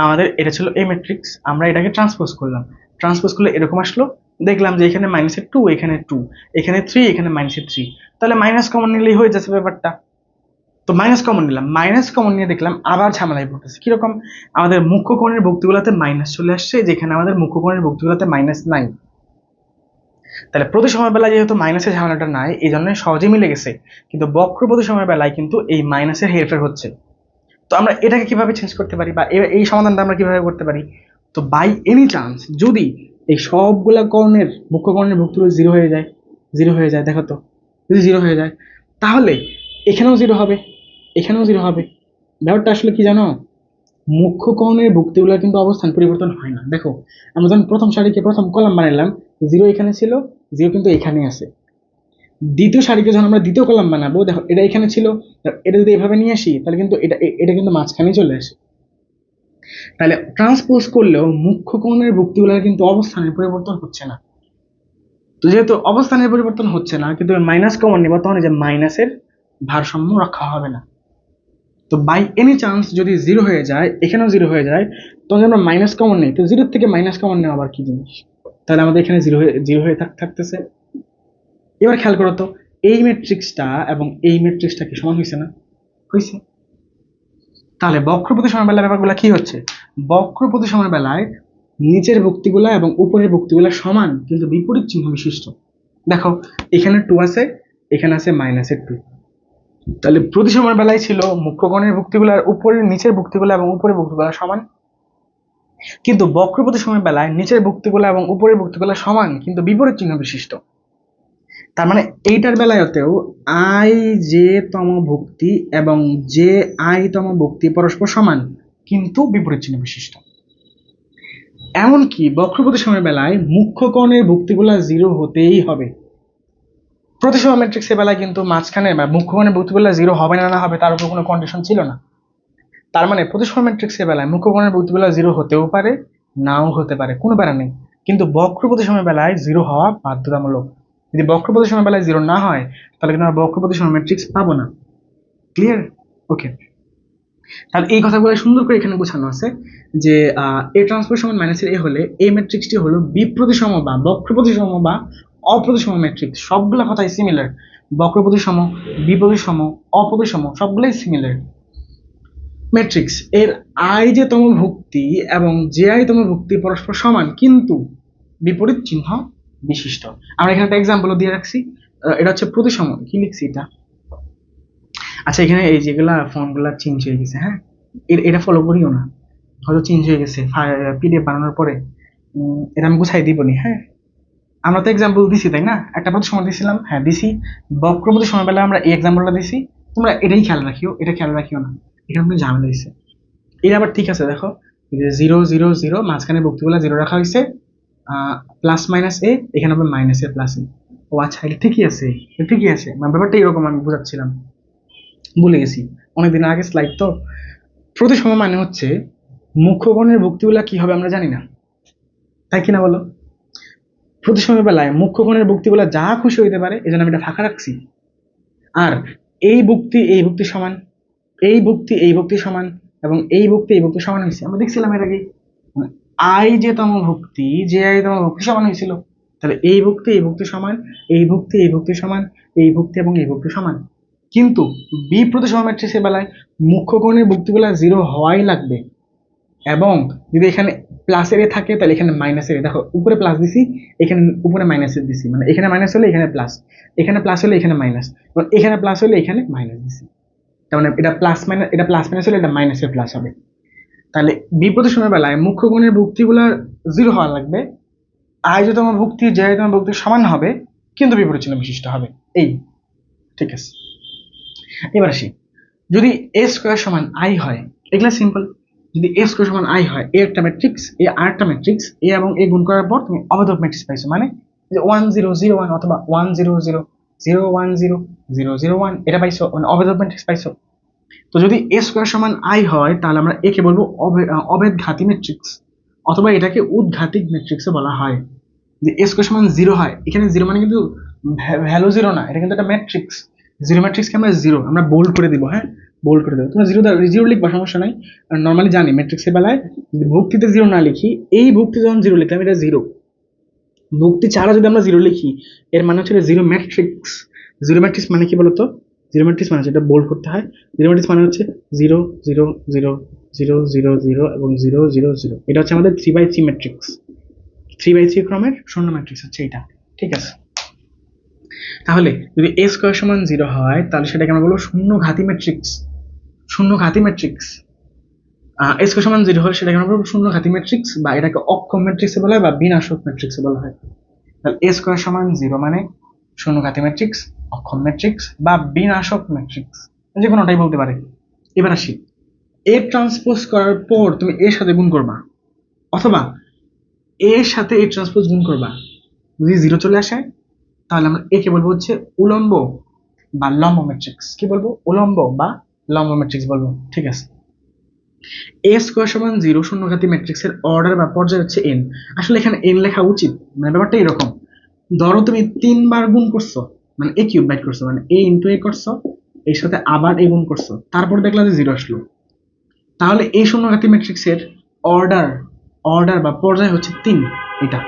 Speaker 1: আমাদের এটা ছিল এ ম্যাট্রিক্স, আমরা এটাকে ট্রান্সপোজ করলাম, ট্রান্সপোজ করলে এরকম আসলো, দেখলাম যে এখানে মাইনাসের 2, এখানে 2, এখানে 3, এখানে মাইনাসের 3, তাহলে মাইনাস কমন নিলেই হয়ে যাচ্ছে ব্যাপারটা। তো মাইনাস কমন নিলাম, মাইনাস কমন নিয়ে দেখলাম আবার ঝামেলায় পড়তেছে, কিরকম, আমাদের মুখ্য কোণের ভুক্তিগুলোতে মাইনাস চলে আসছে, যেখানে আমাদের মুখ্য কোণের ভুক্তিগুলোতে মাইনাস নাই। তাহলে প্রতিসমের বেলায় যেহেতু মাইনাসের ঝামেলাটা নাই এই জন্য সহজে মিলে গেছে, কিন্তু বক্র প্রতিসমের বেলায় কিন্তু এই মাইনাসের হেরফের হচ্ছে। তো আমরা এটাকে কিভাবে চেঞ্জ করতে পারি বা এই সমাধানটা আমরা কিভাবে করতে পারি, তো বাই এনি চান্স যদি এই সবগুলা কর্ণের মুখ্য কর্ণের ভুক্তিগুলো 0 হয়ে যায়, 0 হয়ে যায়, দেখো তো যদি 0 হয়ে যায় তাহলে এখানেও 0 হবে, এখানেও 0 হবে। ব্যাপারটা আসলে কি জানো, মুখ্য কর্ণের ভুক্তিগুলোর কিন্তু অবস্থান পরিবর্তন হয় না। দেখো আমরা যখন প্রথম সারিকে প্রথম কলাম বানাইলাম 0 এখানে ছিল, 0 কিন্তু এখানে আছে। দ্বিতীয় সারিকে যখন আমরা দ্বিতীয় কলাম বানাবো দেখো এটা এখানে ছিল, এটা যদি এভাবে নিয়ে আসি তাহলে কিন্তু এটা কিন্তু মাঝখানে চলে আসে। তাহলে ট্রান্সপোজ করলেও মুখ্য কোণের ভুক্তিগুলোর কিন্তু অবস্থানের পরিবর্তন হচ্ছে না। তো যেহেতু অবস্থানের পরিবর্তন হচ্ছে না কিন্তু মাইনাস কমন নিব, তখন এই যে মাইনাসের ভারসাম্য রক্ষা হবে না। তো বাই এনি চান্স যদি 0 হয়ে যায়, এখানেও 0 হয়ে যায়, তখন আমরা মাইনাস কমন নেই, তো 0 থেকে মাইনাস কমন নেওয়া আবার কি জিনিস, তাহলে আমাদের এখানে 0 হয়ে থাকতেছে। এবার খেয়াল করো তো এই ম্যাট্রিক্সটা এবং এই ম্যাট্রিক্সটা কি সমান হয়েছে না, হয়েছে। তাহলে বক্র প্রতিসমের বেলায় ব্যাপারগুলো কি হচ্ছে, বক্র প্রতিসমের বেলায় নিচের ভুক্তিগুলা এবং উপরের ভুক্তিগুলা সমান কিন্তু বিপরীত চিহ্ন বিশিষ্ট। দেখো এখানে 2 আছে, এখানে আছে মাইনাসের 2, তাহলে প্রতিসমের বেলায় ছিল মুখ্য কোণের ভুক্তিগুলার উপরের নিচের ভুক্তিগুলা এবং উপরের ভুক্তিগুলা সমান, কিন্তু বক্র প্রতিসমের বেলায় নিচের ভুক্তিগুলা এবং উপরের ভুক্তিগুলা সমান কিন্তু বিপরীত চিহ্ন বিশিষ্ট। তার মানে এইটার বেলায়তেও আই জে তম ভুক্তি এবং জে আই তম ভুক্তি পরস্পর সমান কিন্তু বিপরীত চিহ্ন বিশিষ্ট। এমনকি বক্র প্রতিসমের বেলায় মুখ্য কোণের ভুক্তিগুলা 0 হতেই হবে। প্রতিসম ম্যাট্রিক্সের বেলায় কিন্তু মাঝখানে বা মুখ্যগণের বুদ্ধিবল্য 0 হবে না হবে তার উপর কোনো কন্ডিশন ছিল না। তার মানে প্রতিসম ম্যাট্রিক্সের বেলায় মুখ্যগণের বুদ্ধিবল্য 0 হতেও পারে, নাও হতে পারে, কোনো প্যারা নেই। কিন্তু বক্র প্রতিসমের বেলায় 0 হওয়া বাধ্যতামূলক। যদি বক্র প্রতিসমের বেলায় 0 না হয় তাহলে কিন্তু আমরা বক্র প্রতিসম ম্যাট্রিক্স পাবো না। ক্লিয়ার? ওকে, তাহলে এই কথাগুলো সুন্দর করে এখানে বোঝানো আছে যে এ ট্রান্সপোজ সমান মাইনাসের এ হলে এই ম্যাট্রিক্সটি হলো বিপ্রতিসম বা বক্র প্রতিসম বা অপ্রতিসম ম্যাট্রিক্স। সবগুলো কথাই সিমিলার, বক্র প্রতিসম, বিপ্রতিসম, অপ্রতিসম সবগুলোই সিমিলার। ম্যাট্রিক্স এর আই যে তম ভুক্তি এবং যে আই তম ভুক্তি পরস্পর সমান কিন্তু বিপরীত চিহ্ন বিশিষ্ট। আমরা এখানে একটা এক্সাম্পল দিয়ে রাখছি, এটা হচ্ছে প্রতিসম। কি লিখছি এটা? আচ্ছা, এখানে এই যেগুলা ফর্মগুলা চেঞ্জ হয়ে গেছে, হ্যাঁ এটা ফলো করিও না, হয়তো চেঞ্জ হয়ে গেছে পিডিএফ বানানোর পরে। এটা আমি গুছাই দিবনি। হ্যাঁ, আমরা তো এক্সাম্পল দিছি তাই না? একটা প্রতিসম দিছিলাম, হ্যাঁ দিছি। বক্র প্রতিসমের বেলা আমরা এই এক্সাম্পলটা দিছি, তোমরা এটাই খেয়াল রাখিও, এটা খেয়াল রাখিও না, এখানে কোনো ঝামেলা হয়েছে। এটা আবার ঠিক আছে, দেখো যে 0 0 0 মাঝখানে ভুক্তিগুলা 0 রাখা হয়েছে, প্লাস মাইনাস এ, এখানে হবে মাইনাস এ প্লাস এ। ও আচ্ছা, এটা ঠিকই আছে, এটা ঠিকই আছে, মানে ব্যাপারটা এরকম আমি বোঝাচ্ছিলাম, ভুলে গেছি, অনেকদিন আগে স্লাইড তো। প্রতিসম মানে হচ্ছে মুখ্যগণের ভুক্তিগুলা কি হবে আমরা জানি না, তাই কিনা বলো? প্রতিসমের বেলায় মুখ্যগণের ভুক্তিগুলা যা খুশি হইতে পারে, এই জন্য আমি এটা ফাঁকা রাখছি। আর এই ভুক্তি এই ভুক্তি সমান, এই ভুক্তি এই ভুক্তি সমান, এবং এই ভুক্তি এই ভুক্তি সমান হয়েছে, আমরা দেখছিলাম এর আগে। আই যে তম ভুক্তি যে আই তম ভুক্তি সমান হয়েছিল, তাহলে এই ভুক্তি এই ভুক্তি সমান, এই ভুক্তি এই ভুক্তি সমান, এই ভুক্তি এবং এই ভুক্তি সমান। কিন্তু বিপ্রতিসম ম্যাট্রিক্সের বেলায় মুখ্যগণের ভুক্তিগুলা 0 হওয়াই লাগবে, এবং যদি এখানে প্লাসের এ থাকে তাহলে এখানে মাইনাসের এ। দেখো উপরে প্লাস দিছি, এখানে উপরে মাইনাসের দিছি, মানে এখানে মাইনাস হলে এখানে প্লাস, এখানে প্লাস হলে এখানে মাইনাস, এবং এখানে প্লাস হলে এখানে মাইনাস দিছি। তার মানে এটা প্লাস মাইনাস, এটা প্লাস মাইনাস হলে এটা মাইনাসের প্লাস হবে। তাহলে বিপ্রতিসমের বেলায় মুখ্যগণের ভুক্তিগুলা 0 হওয়া লাগবে, আয়তম ভুক্তি যে আয়তম ভুক্তি সমান হবে কিন্তু বিপরীত চিহ্ন বিশিষ্ট হবে। এই ঠিক আছে। এবার আসি, যদি এ স্কোয়ার সমান আই হয়, এগুলা সিম্পল। যদি এ স্কোয়ার সমান আই হয়, এ একটা ম্যাট্রিক্স, এ আর একটা ম্যাট্রিক্স, এ এবং এ গুণ করার পর তুমি অভেদক ম্যাট্রিক্স পাইছো, মানে যে 1 0 0 1 অথবা 1 0 0 0 1 0 0 0 1, এটা পাইছো, মানে অভেদক ম্যাট্রিক্স পাইছো। তো যদি এ স্কোয়ার সমান আই হয় তাহলে আমরা একে বলবো অভেদঘাতী ম্যাট্রিক্স, অথবা এটাকে উৎঘাতিক ম্যাট্রিক্সও বলা হয়। যে এ স্কোয়ার সমান 0 হয়, এখানে 0 মানে কিন্তু ভ্যালু 0 না, এটা কিন্তু একটা ম্যাট্রিক্স। 0 ম্যাট্রিক্সকে আমরা 0 আমরা বোল্ড করে দিব, হ্যাঁ বোল্ড করে দেবো, তোমরা 0 লিখবা, সমস্যা নাই। আর নর্মালি জানি ম্যাট্রিক্সের বেলায় যদি ভুক্তিতে 0 না লিখি, এই ভুক্তি যখন 0 লিখলাম এটা 0, ভুক্তি ছাড়া যদি আমরা 0 লিখি এর মানে হচ্ছে 0 ম্যাট্রিক্স। 0 ম্যাট্রিক্স মানে কি বলতো? 0 ম্যাট্রিক্স মানে হচ্ছে, এটা বোল্ড করতে হয়, 0 ম্যাট্রিক্স মানে হচ্ছে 0 0 0 0 0 0 এবং 0 0 0। এটা হচ্ছে আমাদের 3x3 ম্যাট্রিক্স, 3x3 ক্রমের শূন্য ম্যাট্রিক্স হচ্ছে এটা, ঠিক আছে? তাহলে যদি এ স্কোয়ার সমান 0 হয় তাহলে সেটাকে আমরা বলবো শূন্য ঘাতী ম্যাট্রিক্স। শূন্য ঘাতী ম্যাট্রিক্স এ স্কোয়ার সমান 0 হলে সেটাকে আমরা বলবো শূন্য ঘাতী ম্যাট্রিক্স, বা এটাকে অক্ষম ম্যাট্রিক্স বলা হয় বা বিনাশক ম্যাট্রিক্স বলা হয়। তাহলে এ স্কোয়ার সমান 0 মানে শূন্য ঘাতী ম্যাট্রিক্স, অক্ষম ম্যাট্রিক্স বা বিনাশক ম্যাট্রিক্স, যে কোনোটাই বলতে পারে। এবার আসি, এ ট্রান্সপোজ করার পর তুমি এর সাথে গুণ করবা, অথবা এর সাথে এ ট্রান্সপোজ গুণ করবা। যদি 0 চলে আসে তাহলে আমরা একে বলবো হচ্ছে উলম্ব বা লম্ব ম্যাট্রিক্স। কি বলবো? উলম্ব বা লম্ব ম্যাট্রিক্স বলবো, ঠিক আছে? এ স্কোয়ার সমান 0 শূন্যঘাতী ম্যাট্রিক্সের অর্ডার বা পর্যায় হচ্ছে n। আসলে এখানে n লেখা উচিত, মানে ব্যাপারটা এরকম, ধরো তুমি 3 বার গুণ করছো, মানে a কিউব বাইট করছো, মানে a ইনটু a করছো, এর সাথে আবার a গুণ করছো, তারপর দেখলা যে 0 আসলো, তাহলে এই শূন্যঘাতী ম্যাট্রিক্সের অর্ডার অর্ডার বা পর্যায় হচ্ছে 3। এটা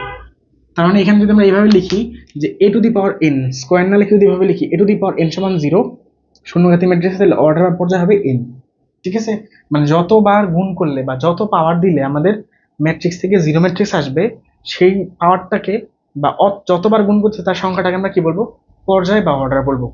Speaker 1: তার মানে এখানে যদি আমরা এইভাবে লিখি যে a to the power n, square না লিখে যদি এভাবে লিখি a to the power n সমান 0 শূন্যঘাতী ম্যাট্রিক্স, তাহলে অর্ডার বা পর্যায় হবে n, ঠিক আছে? মানে যতবার গুণ করলে বা যত পাওয়ার দিলে আমাদের ম্যাট্রিক্স থেকে 0 ম্যাট্রিক্স আসবে, সেই পাওয়ারটাকে বা যতবার গুণ করছে তার সংখ্যাটাকে আমরা কি বলবো? পর্যায় বা অর্ডার বলবো।